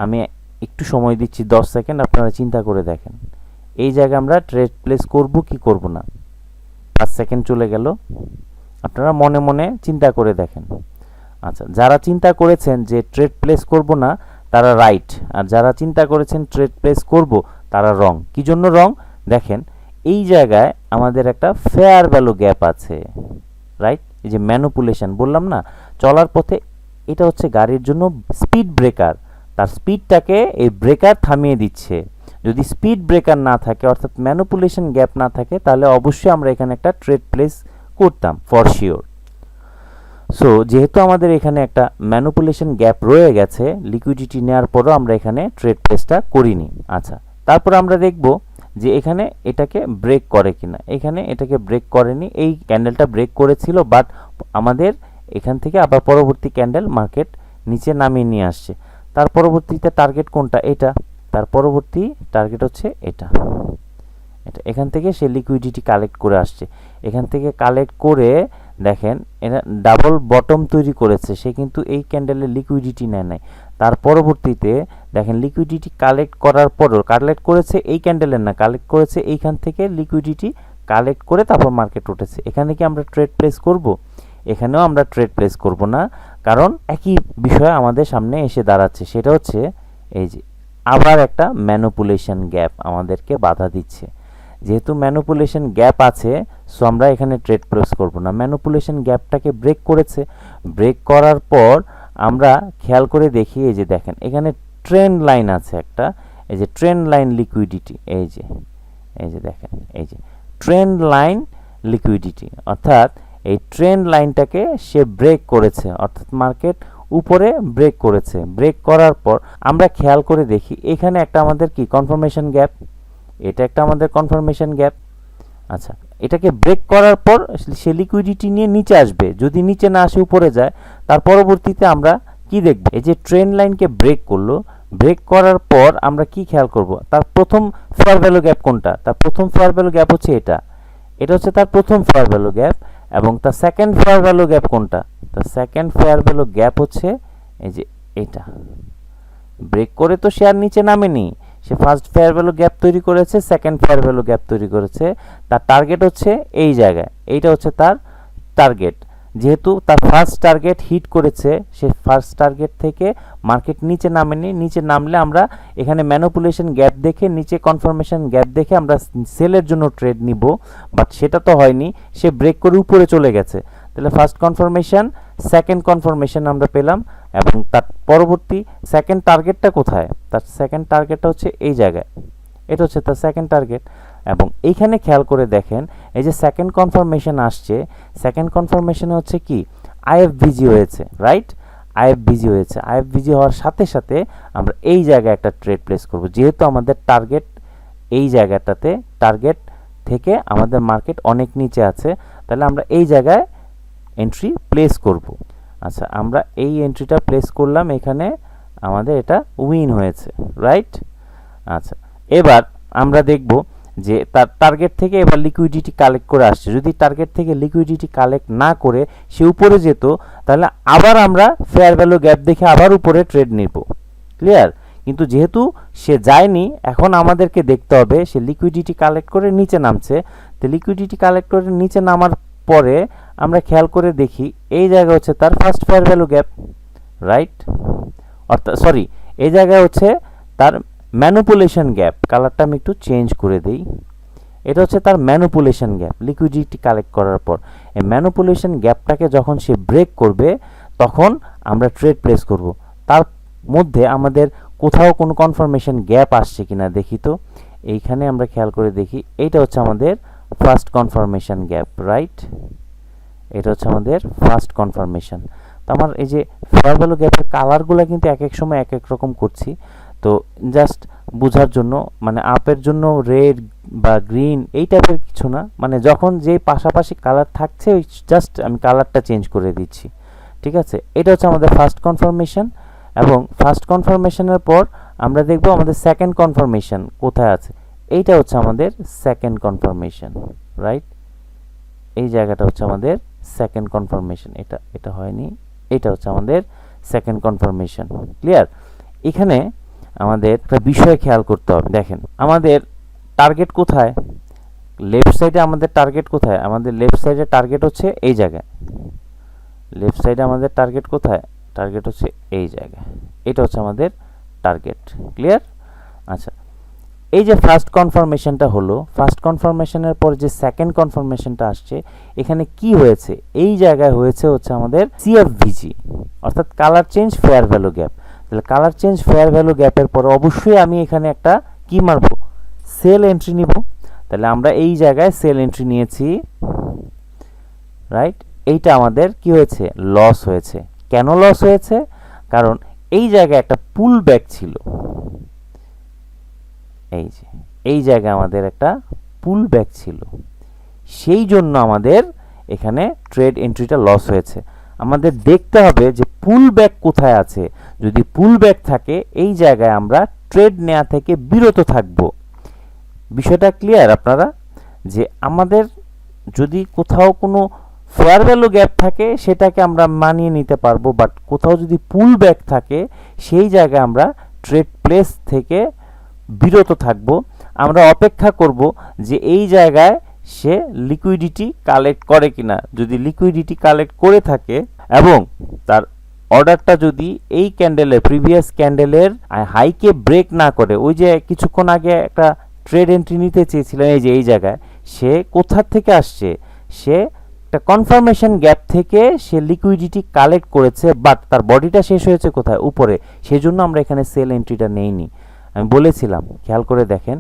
আমি একটু সময় দিচ্ছি, 10 সেকেন্ড, আপনারা চিন্তা করে দেখেন। এই জায়গায় আমরা ট্রেড প্লেস করব কি করব না? 5 সেকেন্ড চলে গেল। আপনারা মনে মনে চিন্তা করে দেখেন। আচ্ছা, যারা চিন্তা করেছেন যে ট্রেড প্লেস করব না, তারা রাইট, আর যারা চিন্তা করেছেন ট্রেড প্লেস করব তারা রং। কি জন্য রং? দেখেন এই জায়গায় আমাদের একটা ফেয়ার ভ্যালু গ্যাপ আছে, রাইট? এই যে ম্যানিপুলেশন বললাম না, চলার পথে এটা হচ্ছে গাড়ির জন্য স্পিড ব্রেকার, তার স্পিডটাকে এই ব্রেকার থামিয়ে দিচ্ছে। যদি স্পিড ব্রেকার না থাকে অর্থাৎ ম্যানিপুলেশন গ্যাপ না থাকে তাহলে অবশ্যই আমরা এখানে একটা ট্রেড প্লেস করতাম ফর শিওর। সো যেহেতু আমাদের এখানে একটা ম্যানিপুলেশন গ্যাপ রয়ে গেছে, লিকুইডিটি নেওয়ার পরও আমরা এখানে ট্রেড প্লেসটা করিনি। আচ্ছা, তারপর আমরা দেখব যে এখানে এটাকে ব্রেক করে কিনা। এখানে এটাকে ব্রেক করেনি, এই ক্যান্ডেলটা ব্রেক করেছিল, বাট আমাদের এখান থেকে আবার পরবর্তী ক্যান্ডেল মার্কেট নিচে নামিয়ে নিয়ে আসছে। তার পরবর্তীতে টার্গেট কোনটা? এটা। তার পরবর্তী টার্গেট হচ্ছে এটা। এখান থেকে সে লিকুইডিটি কালেক্ট করে আসছে। এখান থেকে কালেক্ট করে দেখেন এটা ডাবল বটম তৈরি করেছে, সে কিন্তু এই ক্যান্ডেলে লিকুইডিটি নেয় নাই। তার পরবর্তীতে দেখেন লিকুইডিটি কালেক্ট করার পরও কালেক্ট করেছে এই ক্যান্ডেলের না, কালেক্ট করেছে এইখান থেকে লিকুইডিটি কালেক্ট করে তারপর মার্কেট উঠেছে। এখানে কি আমরা ট্রেড প্লেস করব? এখানেও আমরা ট্রেড প্লেস করব না, কারণ একই বিষয় আমাদের সামনে এসে দাঁড়াচ্ছে, সেটা হচ্ছে এই যে আবার একটা ম্যানিপুলেশন গ্যাপ আমাদেরকে বাধা দিচ্ছে। যেহেতু ম্যানিপুলেশন গ্যাপ আছে, সো আমরা এখানে ট্রেড প্লেস করব না। ম্যানিপুলেশন গ্যাপটাকে ব্রেক করেছে, ব্রেক করার পর আমরা খেয়াল করে দেখি, এই যে দেখেন এখানে ট্রেন্ড লাইন আছে একটা, এই যে ট্রেন্ড লাইন লিকুইডিটি, এই যে দেখেন এই যে ট্রেন্ড লাইন লিকুইডিটি, অর্থাৎ এই ট্রেন্ড লাইনটাকে সে ব্রেক করেছে, অর্থাৎ মার্কেট উপরে ব্রেক করেছে। ব্রেক করার পর আমরা খেয়াল করে দেখি এখানে একটা আমাদের কি কনফার্মেশন গ্যাপ, এটা একটা আমাদের কনফার্মেশন গ্যাপ। আচ্ছা, এটাকে ব্রেক করার পর সে লিকুইডিটি নিয়ে নিচে আসবে, যদি নিচে না আসে উপরে যায়, তার পরবর্তীতে আমরা কি দেখব? এই যে ট্রেন্ড লাইনকে ব্রেক করলো, ব্রেক করার পর আমরা কি খেয়াল করব? তার প্রথম ফেয়ার ভ্যালু গ্যাপ কোনটা? তার প্রথম ফেয়ার ভ্যালু গ্যাপ হচ্ছে এটা, এটা হচ্ছে তার প্রথম ফেয়ার ভ্যালু গ্যাপ। এবং তার সেকেন্ড ফেয়ার ভ্যালু গ্যাপ কোনটা? তার সেকেন্ড ফেয়ার ভ্যালু গ্যাপ হচ্ছে এই যে এটা। ব্রেক করে তো সে আর নিচে নামেনি, সে ফার্স্ট ফেয়ার ভ্যালু গ্যাপ তৈরি করেছে, সেকেন্ড ফেয়ার ভ্যালু গ্যাপ তৈরি করেছে। তার টার্গেট হচ্ছে এই জায়গায়, এইটা হচ্ছে তার টার্গেট। যেহেতু তার ফার্স্ট টার্গেট হিট করেছে, সে ফার্স্ট টার্গেট থেকে মার্কেট নিচে নামেনি, নিচে নামলে আমরা এখানে ম্যানিপুলেশন গ্যাপ দেখে, নিচে কনফার্মেশন গ্যাপ দেখে আমরা সেলের জন্য ট্রেড নিব, বাট সেটা তো হয়নি, সে ব্রেক করে উপরে চলে গেছে। তাহলে ফার্স্ট কনফার্মেশন, সেকেন্ড কনফার্মেশন আমরা পেলাম, এবং তার পরবর্তী সেকেন্ড টার্গেটটা কোথায়? তার সেকেন্ড টার্গেটটা হচ্ছে এই জায়গায়, এটা হচ্ছে তার সেকেন্ড টার্গেট। এবং এইখানে খেয়াল করে দেখেন এই যে সেকেন্ড কনফার্মেশন আসছে, সেকেন্ড কনফার্মেশনে হচ্ছে কি আইএফভিজি হয়েছে, রাইট? আইএফভিজি হয়েছে। আইএফভিজি হওয়ার সাথে সাথে আমরা এই জায়গায় একটা ট্রেড প্লেস করব, যেহেতু আমাদের টার্গেট এই জায়গাটাতে, টার্গেট থেকে আমাদের মার্কেট অনেক নিচে আছে, তাহলে আমরা এই জায়গায় এন্ট্রি প্লেস করব। আচ্ছা, আমরা এই এন্ট্রিটা প্লেস করলাম, এখানে আমাদের এটা উইন হয়েছে, রাইট? আচ্ছা, এবার আমরা দেখব যে তার টার্গেট থেকে এবার লিকুইডিটি কালেক্ট করে আসছে। যদি টার্গেট থেকে লিকুইডিটি কালেক্ট না করে সে উপরে যেত, তাহলে আবার আমরা ফেয়ার ভ্যালু গ্যাপ দেখে আবার উপরে ট্রেড নিব, ক্লিয়ার? কিন্তু যেহেতু সে যায়নি, এখন আমাদেরকে দেখতে হবে সে লিকুইডিটি কালেক্ট করে নিচে নামছে। তো লিকুইডিটি কালেক্ট করে নিচে নামার পরে আমরা খেয়াল করে দেখি এই জায়গা হচ্ছে তার first fair value gap, right? অর্থাৎ সরি, এই জায়গায় হচ্ছে তার ম্যানিপুলেশন গ্যাপ। কালারটা আমি একটু চেঞ্জ করে দিই। এটা হচ্ছে তার ম্যানিপুলেশন গ্যাপ, লিকুইডিটি কালেক্ট করার পর এই ম্যানিপুলেশন গ্যাপটাকে যখন সে ব্রেক করবে তখন আমরা ট্রেড প্লেস করব। তার মধ্যে আমাদের কোথাও কোনো কনফার্মেশন গ্যাপ আসছে কিনা দেখি। তো এইখানে আমরা খেয়াল করে দেখি, এইটা হচ্ছে আমাদের ফার্স্ট কনফার্মেশন গ্যাপ, রাইট? এটা হচ্ছে আমাদের ফার্স্ট কনফার্মেশন। তো আমার এই যে ফেয়ার ভ্যালু গ্যাপের কালারগুলো কিন্তু এক এক সময় এক এক রকম করছি, তো জাস্ট বোঝার জন্য, মানে আপের জন্য রেড বা গ্রিন এই টাইপের কিছু না, মানে যখন যে পাশাপাশি কালার থাকছে ওই জাস্ট আমি কালারটা চেঞ্জ করে দিচ্ছি, ঠিক আছে? এটা হচ্ছে আমাদের ফার্স্ট কনফার্মেশন। এবং ফার্স্ট কনফার্মেশনের পর আমরা দেখব আমাদের সেকেন্ড কনফার্মেশন কোথায় আছে। এইটা হচ্ছে আমাদের সেকেন্ড কনফার্মেশন, রাইট? এই জায়গাটা হচ্ছে আমাদের সেকেন্ড কনফার্মেশন, এটা হয়নি, এটা হচ্ছে আমাদের সেকেন্ড কনফার্মেশন, ক্লিয়ার? এখানে আমাদের একটা বিষয় খেয়াল করতে হবে। দেখেন আমাদের টার্গেট কোথায়, লেফট সাইডে আমাদের টার্গেট কোথায়? আমাদের লেফট সাইডে টার্গেট হচ্ছে এই জায়গায়। লেফট সাইডে আমাদের টার্গেট কোথায়? টার্গেট হচ্ছে এই জায়গায়। এটা হচ্ছে আমাদের টার্গেট। ক্লিয়ার? আচ্ছা, এই যে ফার্স্ট কনফার্মেশনটা হলো, ফার্স্ট কনফার্মেশনের পর যে সেকেন্ড কনফার্মেশনটা আসছে, এখানে কি হয়েছে? এই জায়গায় হয়েছে হচ্ছে আমাদের সিএফভিজি, অর্থাৎ colour change fair value gap. তাহলে কালার চেঞ্জ ফেয়ার ভ্যালু গ্যাপের পরে অবশ্যই আমি এখানে একটা কি মারবো? সেল এন্ট্রি নিব। তাহলে আমরা এই জায়গায় সেল এন্ট্রি নিয়েছি, রাইট? এইটা আমাদের কি হয়েছে? লস হয়েছে। কেন লস হয়েছে? কারণ এই জায়গায় একটা পুল ব্যাক ছিল। এই যে এই জায়গায় আমাদের একটা পুল ব্যাক ছিল, সেই জন্য আমাদের এখানে ট্রেড এন্ট্রিটা লস হয়েছে। আমাদের দেখতে হবে যে পুল ব্যাক কোথায় আছে। যদি পুল ব্যাক থাকে, এই জায়গায় আমরা ট্রেড নেওয়া থেকে বিরত থাকব। বিষয়টা ক্লিয়ার আপনারা? যে আমাদের যদি কোথাও কোনো ফেয়ার ভ্যালু গ্যাপ থাকে, সেটাকে আমরা মানিয়ে নিতে পারবো, বাট কোথাও যদি পুল ব্যাক থাকে, সেই জায়গায় আমরা ট্রেড প্লেস থেকে বিরত থাকব। আমরা অপেক্ষা করব যে এই জায়গায় সে লিকুইডিটি কালেক্ট করে কিনা। যদি লিকুইডিটি কালেক্ট করে থাকে এবং তার অর্ডারটা যদি এই ক্যান্ডেলের, প্রিভিয়াস ক্যান্ডেলের হাইকে ব্রেক না করে, ওই যে কিছুক্ষণ আগে একটা ট্রেড এন্ট্রি নিতে চেয়েছিলেন, এই যে এই জায়গায় সে কোথা থেকে আসছে? সে একটা কনফার্মেশন গ্যাপ থেকে সে লিকুইডিটি কালেক্ট করেছে, বাট তার বডিটা শেষ হয়েছে কোথায়? উপরে। সেজন্য আমরা এখানে সেল এন্ট্রিটা নেইনি। আমি বলেছিলাম, খেয়াল করে দেখেন।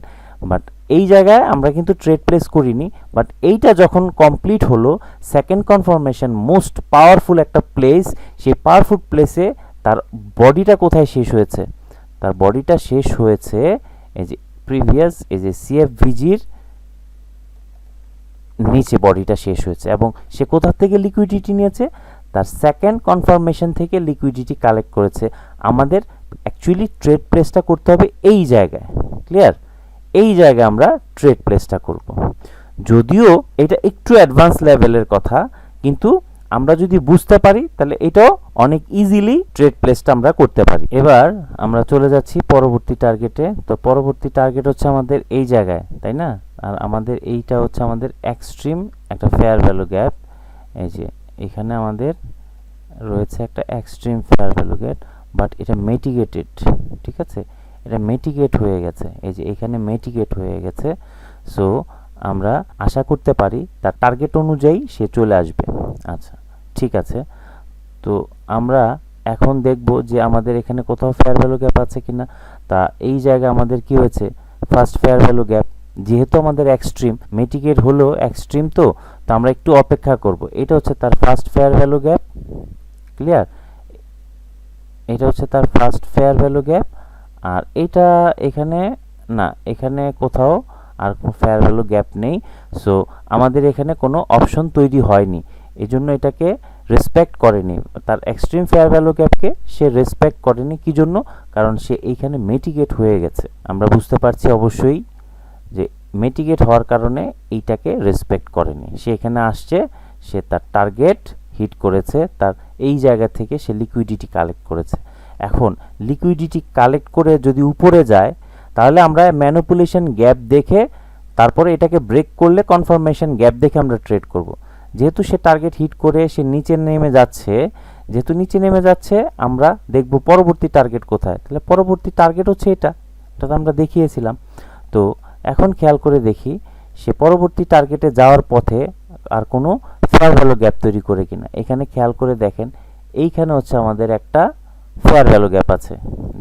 বাট এই জায়গায় আমরা কিন্তু ট্রেড প্লেস করিনি। বাট এইটা যখন কমপ্লিট হলো, সেকেন্ড কনফার্মেশন মোস্ট পাওয়ারফুল একটা প্লেস, সেই পাওয়ারফুল প্লেসে তার বডিটা কোথায় শেষ হয়েছে? তার বডিটা শেষ হয়েছে এই যে প্রিভিয়াস, এই যে সিএফভিজির নিচে বডিটা শেষ হয়েছে। এবং সে কোথা থেকে লিকুইডিটি নিয়েছে? তার সেকেন্ড কনফার্মেশন থেকে লিকুইডিটি কালেক্ট করেছে। আমাদের অ্যাকচুয়ালি ট্রেড প্লেসটা করতে হবে এই জায়গায়। ক্লিয়ার? এই জায়গায় আমরা ট্রেড প্লেসটা করব। যদিও এটা একটু অ্যাডভান্স লেভেলের কথা, কিন্তু আমরা যদি বুঝতে পারি তাহলে এটাও অনেক ইজিলি ট্রেড প্লেসটা আমরা করতে পারি। এবার আমরা চলে যাচ্ছি পরবর্তী টার্গেটে। তো পরবর্তী টার্গেট হচ্ছে আমাদের এই জায়গায়, তাই না? আর আমাদের এইটা হচ্ছে আমাদের এক্সট্রিম একটা ফেয়ার ভ্যালু গ্যাপ। এই যে এখানে আমাদের রয়েছে একটা extreme fair value gap, but এটা মেটিগেটেড। ঠিক আছে? এটা মেটিগেট হয়ে গেছে, এই যে এখানে মেটিগেট হয়ে গেছে। সো আমরা আশা করতে পারি তার টার্গেট অনুযায়ী সে চলে আসবে। আচ্ছা, ঠিক আছে। তো আমরা এখন দেখব যে আমাদের এখানে কোথাও ফেয়ার ভ্যালু গ্যাপ আছে কিনা। তা এই জায়গায় আমাদের কি হয়েছে? First fair value gap. যেহেতু আমাদের এক্সট্রিম মেটিগেট হলো, এক্সট্রিম তো আমরা একটু অপেক্ষা করব। এটা হচ্ছে তার first fair value gap. Clear? এটা হচ্ছে তার ফার্স্ট ফেয়ার ভ্যালু গ্যাপ। আর এটা এখানে না, এখানে কোথাও আর কোনো ফেয়ার ভ্যালু গ্যাপ নেই। সো আমাদের এখানে কোনো অপশন তৈরি হয়নি, এজন্য এটাকে রেসপেক্ট করেনি। তার এক্সট্রিম ফেয়ার ভ্যালু গ্যাপকে সে রেসপেক্ট করেনি। কি জন্য? কারণ সে এইখানে মেটিগেট হয়ে গেছে। আমরা বুঝতে পারছি অবশ্যই যে মেটিগেট হওয়ার কারণে এইটাকে রেসপেক্ট করেনি। সে এখানে আসছে, সে তার টার্গেট হিট করেছে, তার এই জায়গা থেকে সে লিকুইডিটি কালেক্ট করেছে। এখন লিকুইডিটি কালেক্ট করে যদি উপরে যায়, তাহলে আমরা ম্যানিপুলেশন গ্যাপ দেখে তারপরে এটাকে ব্রেক করলে কনফার্মেশন গ্যাপ দেখে আমরা ট্রেড করব। যেহেতু সে টার্গেট হিট করে সে নিচে নেমে যাচ্ছে, যেহেতু নিচে নেমে যাচ্ছে, আমরা দেখব পরবর্তী টার্গেট কোথায়। তাহলে পরবর্তী টার্গেট হচ্ছে এটা তো আমরা দেখিয়েছিলাম। তো এখন খেয়াল করে দেখি সে পরবর্তী টার্গেটে যাওয়ার পথে আর কোনো ফেয়ার ভ্যালু গ্যাপ তৈরি করে কিনা। এখানে খেয়াল করে দেখেন, এইখানে হচ্ছে আমাদের একটা ফেয়ার ভ্যালু গ্যাপ আছে।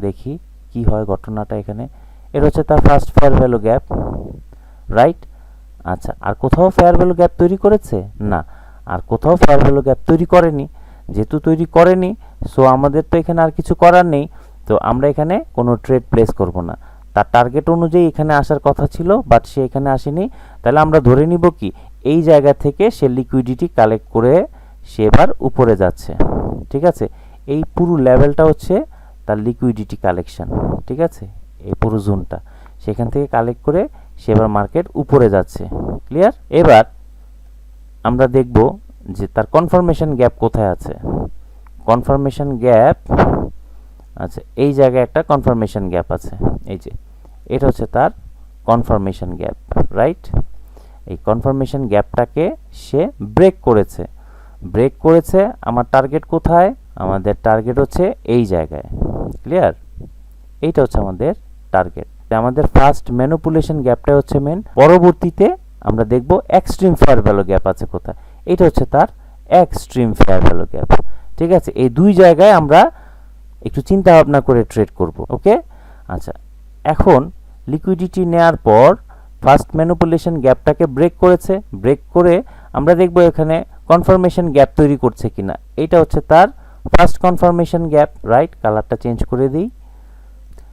দেখি কি হয় ঘটনাটা। এখানে এটা হচ্ছে তার first fair value gap, right? আচ্ছা, আর কোথাও ফেয়ার ভ্যালু গ্যাপ তৈরি করেছে? না, আর কোথাও ফেয়ার ভ্যালু গ্যাপ তৈরি করেনি। যেহেতু তৈরি করেনি, সো আমাদের তো এখানে আর কিছু করার নেই। তো আমরা এখানে কোনো ট্রেড প্লেস করব না। তার টার্গেট অনুযায়ী এখানে আসার কথা ছিল, বাট সে এখানে আসেনি। তাহলে আমরা ধরে নিব কি এই জায়গা থেকে সে লিকুইডিটি কালেক্ট করে সে এবার উপরে যাচ্ছে। ঠিক আছে? এই পুরো লেভেলটা হচ্ছে তার লিকুইডিটি কালেকশন। ঠিক আছে? এই পুরো জোনটা সেখান থেকে কালেক্ট করে সে এবার মার্কেট উপরে যাচ্ছে। ক্লিয়ার? এবার আমরা দেখব যে তার কনফার্মেশন গ্যাপ কোথায় আছে। কনফার্মেশন গ্যাপ, আচ্ছা এই জায়গায় একটা কনফার্মেশন গ্যাপ আছে। এই যে এটা হচ্ছে তার কনফার্মেশন গ্যাপ, রাইট? এই কনফার্মেশন গ্যাপটাকে সে ব্রেক করেছে। ব্রেক করেছে। আমার টার্গেট কোথায়? আমাদের টার্গেট হচ্ছে এই জায়গায়। ক্লিয়ার? এইটা হচ্ছে আমাদের টার্গেট। আমাদের ফার্স্ট ম্যানিপুলেশন গ্যাপটা হচ্ছে মেন, পরবর্তীতে আমরা দেখব এক্সট্রিম ফেয়ার ভ্যালু গ্যাপ আছে কোথায়, এটা হচ্ছে তার এক্সট্রিম ফেয়ার ভ্যালু গ্যাপ। ঠিক আছে, এই দুই জায়গায় আমরা একটু চিন্তা ভাবনা করে ট্রেড করব। ওকে, আচ্ছা এখন লিকুইডিটি নেওয়ার পর ফার্স্ট ম্যানিপুলেশন গ্যাপটাকে ব্রেক করেছে, ব্রেক করে আমরা দেখব এখানে কনফার্মেশন গ্যাপ তৈরি করছে কিনা। এটা হচ্ছে তার ফার্স্ট কনফার্মেশন গ্যাপ, রাইট, কালারটা চেঞ্জ করে দিই।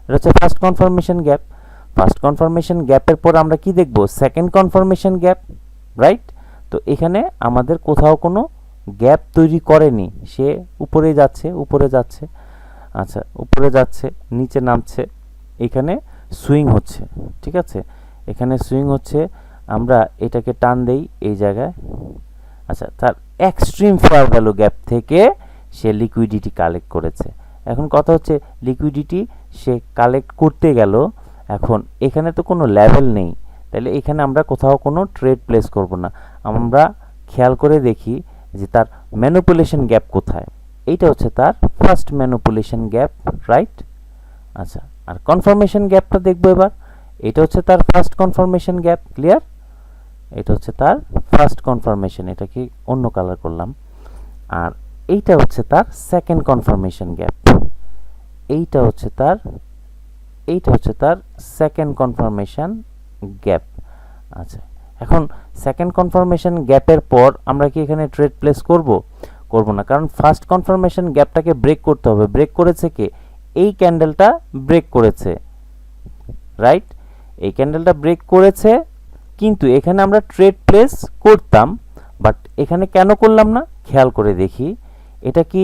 এটা হচ্ছে first confirmation gap. First confirmation গ্যাপের পর আমরা কি দেখব, সেকেন্ড কনফার্মেশন গ্যাপ, রাইট। তো এখানে আমাদের কোথাও কোনো গ্যাপ তৈরি করেনি, সে উপরে যাচ্ছে উপরে যাচ্ছে, আচ্ছা উপরে যাচ্ছে নিচে নামছে, এখানে সুইং হচ্ছে। ঠিক আছে, এখানে সুইং হচ্ছে, আমরা এটাকে টান দেই এই জায়গায়। আচ্ছা, তার এক্সট্রিম ফেয়ার ভ্যালু গ্যাপ থেকে সে লিকুইডিটি কালেক্ট করেছে। এখন কথা হচ্ছে লিকুইডিটি সে কালেক্ট করতে গেল, এখন এখানে তো কোনো লেভেল নেই, তাহলে এখানে আমরা কোথাও কোনো ট্রেড প্লেস করব না। আমরা খেয়াল করে দেখি যে তার ম্যানিপুলেশন গ্যাপ কোথায়। এইটা হচ্ছে তার ফার্স্ট ম্যানিপুলেশন গ্যাপ, রাইট। আচ্ছা, আর কনফার্মেশন গ্যাপটা দেখবো এবার। এটা হচ্ছে তার ফার্স্ট কনফার্মেশন গ্যাপ, ক্লিয়ার। এটা হচ্ছে তার ফার্স্ট কনফার্মেশন, এটা কি অন্য কালার করলাম। আর এইটা হচ্ছে তার সেকেন্ড কনফার্মেশন গ্যাপ, এইটা হচ্ছে তার সেকেন্ড কনফার্মেশন গ্যাপ। আচ্ছা, এখন সেকেন্ড কনফার্মেশন গ্যাপের পর আমরা কি এখানে ট্রেড প্লেস করব না, কারণ ফার্স্ট কনফার্মেশন গ্যাপটাকে ব্রেক করতে হবে। ব্রেক করেছে কে, এই ক্যান্ডেলটা ব্রেক করেছে, রাইট, এই ক্যান্ডেলটা ব্রেক করেছে, কিন্তু এখানে আমরা ট্রেড প্লেস করতাম, বাট এখানে কেন করলাম না, খেয়াল করে দেখি এটা কি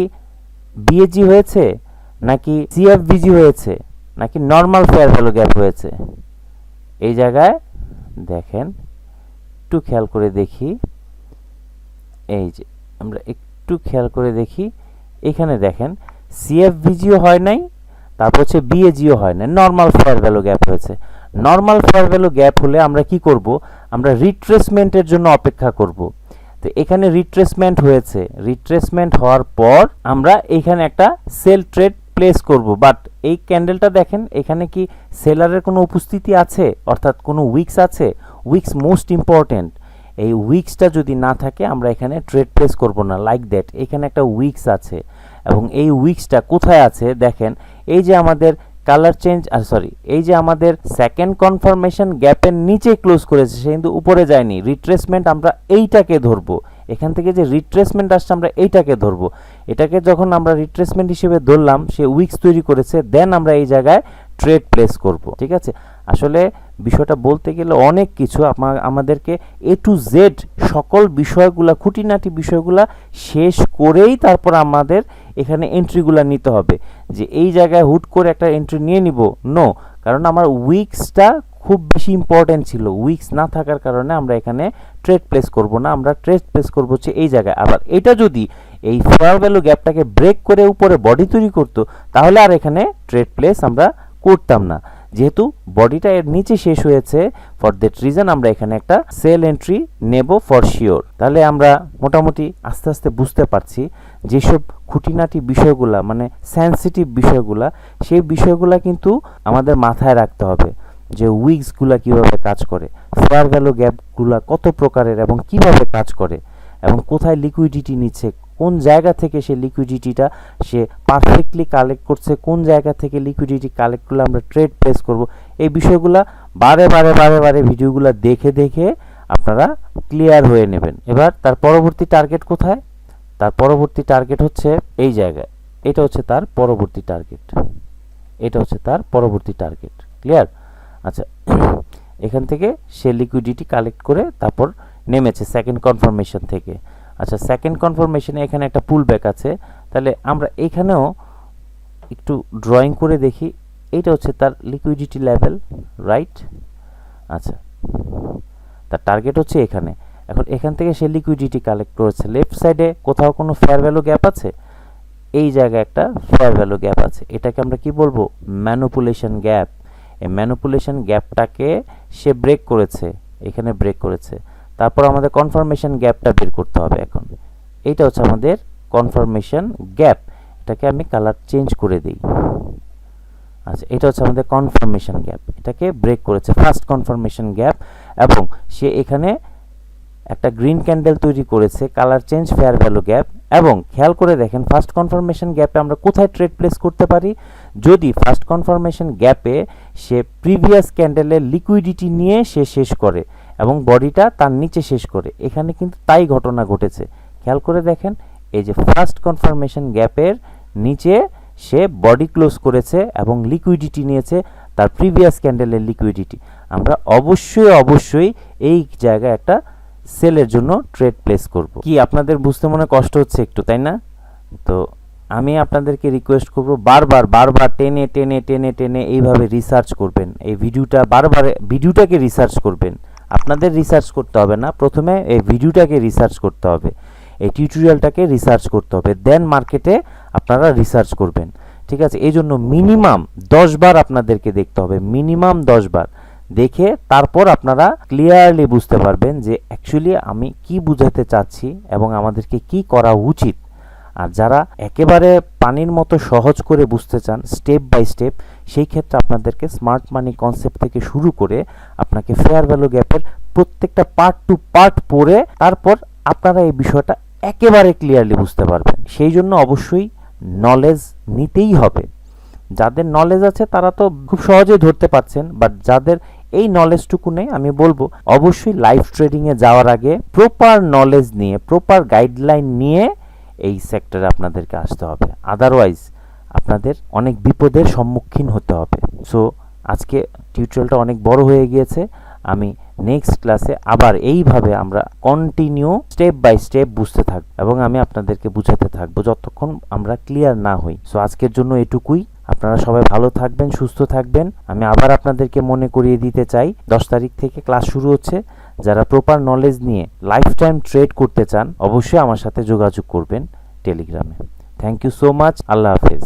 বিএজি হয়েছে নাকি সিএফভিজি হয়েছে নাকি নর্মাল ফেয়ার ভ্যালু গ্যাপ হয়েছে। এই জায়গায় দেখেন, একটু খেয়াল করে দেখি, এই যে আমরা একটু খেয়াল করে দেখি, এখানে দেখেন সিএফভিজিও হয় নাই, তারপর হচ্ছে বিএজিও হয় না, নর্মাল ফেয়ার ভ্যালু গ্যাপ হয়েছে। নর্মাল ফেয়ার ভ্যালু গ্যাপ হলে আমরা কি করব, আমরা রিট্রেসমেন্টের জন্য অপেক্ষা করব। তো এখানে রিট্রেসমেন্ট হয়েছে, রিট্রেসমেন্ট হওয়ার পর আমরা এখানে একটা সেল ট্রেড প্লেস করব। বাট এই ক্যান্ডেলটা দেখেন, এখানে কি সেলারের কোনো উপস্থিতি আছে, অর্থাৎ কোনো উইক্স আছে? Weeks most important. এই উইক্সটা যদি না থাকে আমরা এখানে ট্রেড প্লেস করব না, লাইক দ্যাট। এখানে একটা উইক্স আছে এবং এই উইক্সটা কোথায় আছে দেখেন, এই যে আমাদের কালার চেঞ্জ, এই যে আমাদের সেকেন্ড কনফার্মেশন গ্যাপের নিচে ক্লোজ করেছে, সে কিন্তু উপরে যায়নি। রিট্রেসমেন্ট আমরা এইটাকে ধরবো, এখান থেকে যে রিট্রেসমেন্ট আসছে আমরা এইটাকে ধরবো। এটাকে যখন আমরা রিট্রেসমেন্ট হিসেবে ধরলাম, সে উইক্স তৈরি করেছে, দেন আমরা এই জায়গায় ট্রেড প্লেস করব। ঠিক আছে, আসলে বিষয়টা বলতে গেলে অনেক কিছু, আমাদেরকে এ টু জেড সকল বিষয়গুলা, খুঁটিনাটি বিষয়গুলা শেষ করেই তারপর আমাদের এখানে এন্ট্রিগুলা নিতে হবে। যে এই জায়গায় হুট করে একটা এন্ট্রি নিয়ে নিব, নো, কারণ আমার উইক্সটা খুব বেশি ইম্পর্টেন্ট ছিল। উইক্স না থাকার কারণে আমরা এখানে ট্রেড প্লেস করব না, আমরা ট্রেড প্লেস করব হচ্ছে এই জায়গায়। আবার এটা যদি এই ফেয়ার ভ্যালু গ্যাপটাকে ব্রেক করে উপরে বডি তৈরি করতো, তাহলে আর এখানে ট্রেড প্লেস আমরা করতাম না। যেহেতু বডিটা এর নিচে শেষ হয়েছে, ফর দ্যাট রিজন আমরা এখানে একটা সেল এন্ট্রি নেব ফর শিওর। তাহলে আমরা মোটামুটি আস্তে আস্তে বুঝতে পারছি যেসব খুঁটিনাটি বিষয়গুলা, মানে সেন্সিটিভ বিষয়গুলা, সেই বিষয়গুলা কিন্তু আমাদের মাথায় রাখতে হবে। যে উইক্সগুলা কিভাবে কাজ করে, ফেয়ার ভ্যালু গ্যাপগুলা কত প্রকারের এবং কিভাবে কাজ করে, এবং কোথায় লিকুইডিটি নিচ্ছে, কোন জায়গা থেকে সে লিকুইডিটিটা সে পারফেক্টলি কালেক্ট করছে, কোন জায়গা থেকে লিকুইডিটি কালেক্ট করলে আমরা ট্রেড প্লেস করব। এই বিষয়গুলা বারে বারে ভিডিওগুলো দেখে দেখে আপনারা ক্লিয়ার হয়ে নেবেন। এবার তার পরবর্তী টার্গেট কোথায়, তার পরবর্তী টার্গেট হচ্ছে এই জায়গায়। এটা হচ্ছে তার পরবর্তী টার্গেট, এটা হচ্ছে তার পরবর্তী টার্গেট, ক্লিয়ার। আচ্ছা, এখান থেকে সে লিকুইডিটি কালেক্ট করে তারপর নেমেছে সেকেন্ড কনফার্মেশন থেকে। আচ্ছা, সেকেন্ড কনফার্মেশনে এখানে একটা পুল ব্যাক আছে, তাহলে আমরা এখানেও একটু ড্রয়িং করে দেখি। এইটা হচ্ছে তার লিকুইডিটি লেভেল, রাইট। আচ্ছা, তার টার্গেট হচ্ছে এখানে। এখন এখান থেকে সে লিকুইডিটি কালেক্ট করেছে। লেফট সাইডে কোথাও কোনো ফেয়ার ভ্যালু গ্যাপ আছে, এই জায়গায় একটা ফেয়ার ভ্যালু গ্যাপ আছে, এটাকে আমরা কি বলবো, ম্যানিপুলেশন গ্যাপ। এই ম্যানিপুলেশন গ্যাপটাকে সে ব্রেক করেছে, এখানে ব্রেক করেছে। তারপর আমাদের কনফার্মেশন গ্যাপটা বের করতে হবে। এখন এইটা হচ্ছে আমাদের কনফার্মেশন গ্যাপ, এটাকে আমি কালার চেঞ্জ করে দিই। আচ্ছা, এটা হচ্ছে আমাদের কনফার্মেশন গ্যাপ, এটাকে ব্রেক করেছে ফার্স্ট কনফার্মেশন গ্যাপ, এবং সে এখানে একটা গ্রিন ক্যান্ডেল তৈরি করেছে, colour change, fair value gap. এবং খেয়াল করে দেখেন ফার্স্ট কনফার্মেশন গ্যাপে আমরা কোথায় ট্রেড প্লেস করতে পারি, যদি ফার্স্ট কনফার্মেশন গ্যাপে সে প্রিভিয়াস ক্যান্ডেলের লিকুইডিটি নিয়ে সে শেষ করে এবং বডিটা তার নিচে শেষ করে, এখানে কিন্তু তাই ঘটনা ঘটেছে। খেয়াল করে দেখেন এই যে ফার্স্ট কনফার্মেশন গ্যাপের নিচে সে বডি ক্লোজ করেছে এবং লিকুইডিটি নিয়েছে তার প্রিভিয়াস ক্যান্ডেলের লিকুইডিটি। আমরা অবশ্যই এই জায়গায় একটা সেলের জন্য ট্রেড প্লেস করব। কি আপনাদের বুঝতে মনে কষ্ট হচ্ছে একটু, তাই না? তো আমি আপনাদেরকে রিকোয়েস্ট করব বারবার টেনে এইভাবে রিসার্চ করবেন, এই ভিডিওটাকে রিসার্চ করবেন। আপনাদের রিসার্চ করতে হবে না, প্রথমে এই ভিডিওটাকে রিসার্চ করতে হবে, এই টিউটোরিয়ালটাকে রিসার্চ করতে হবে, দেন মার্কেটে আপনারা রিসার্চ করবেন। ঠিক আছে, এই জন্য মিনিমাম 10 বার আপনাদেরকে দেখতে হবে, মিনিমাম 10 বার দেখে তারপর আপনারা ক্লিয়ারলি বুঝতে পারবেন যে অ্যাকচুয়ালি আমি কি বুঝাতে চাচ্ছি এবং আমাদেরকে কি করা উচিত। আর যারা একেবারে পানির মতো সহজ করে বুঝতে চান স্টেপ বাই স্টেপ, সেই ক্ষেত্রে আপনাদেরকে স্মার্ট মানি কনসেপ্ট থেকে শুরু করে আপনাকে ফেয়ার ভ্যালু গ্যাপের প্রত্যেকটা পার্ট টু পার্ট পড়ে তারপর আপনারা এই বিষয়টা একেবারে ক্লিয়ারলি বুঝতে পারবেন। সেই জন্য অবশ্যই নলেজ নিতেই হবে। যাদের নলেজ আছে তারা তো খুব সহজেই ধরতে পারছেন, বাট যাদের এই নলেজটুকু নেই, আমি বলবো অবশ্যই লাইভ ট্রেডিংয়ে যাওয়ার আগে প্রপার নলেজ নিয়ে, প্রপার গাইডলাইন নিয়ে এই সেক্টরে আপনাদেরকে আসতে হবে, আদারওয়াইজ আপনাদের অনেক বিপদের সম্মুখীন হতে হবে। সো আজকে টিউটোরিয়ালটা অনেক বড় হয়ে গিয়েছে, আমি নেক্সট ক্লাসে আবার এইভাবে আমরা কন্টিনিউ স্টেপ বাই স্টেপ বুঝতে থাকবো এবং আমি আপনাদেরকে বুঝাতে থাকবো যতক্ষণ আমরা ক্লিয়ার না হই। সো আজকের জন্য এটুকুই। আপনারা সবাই ভালো থাকবেন, সুস্থ থাকবেন। আমি আবার আপনাদেরকে মনে করিয়ে দিতে চাই 10 তারিখ থেকে ক্লাস শুরু হচ্ছে। যারা প্রপার নলেজ নিয়ে লাইফ টাইম ট্রেড করতে চান অবশ্যই আমার সাথে যোগাযোগ করবেন টেলিগ্রামে। Thank you so much. আল্লাহ হাফেজ।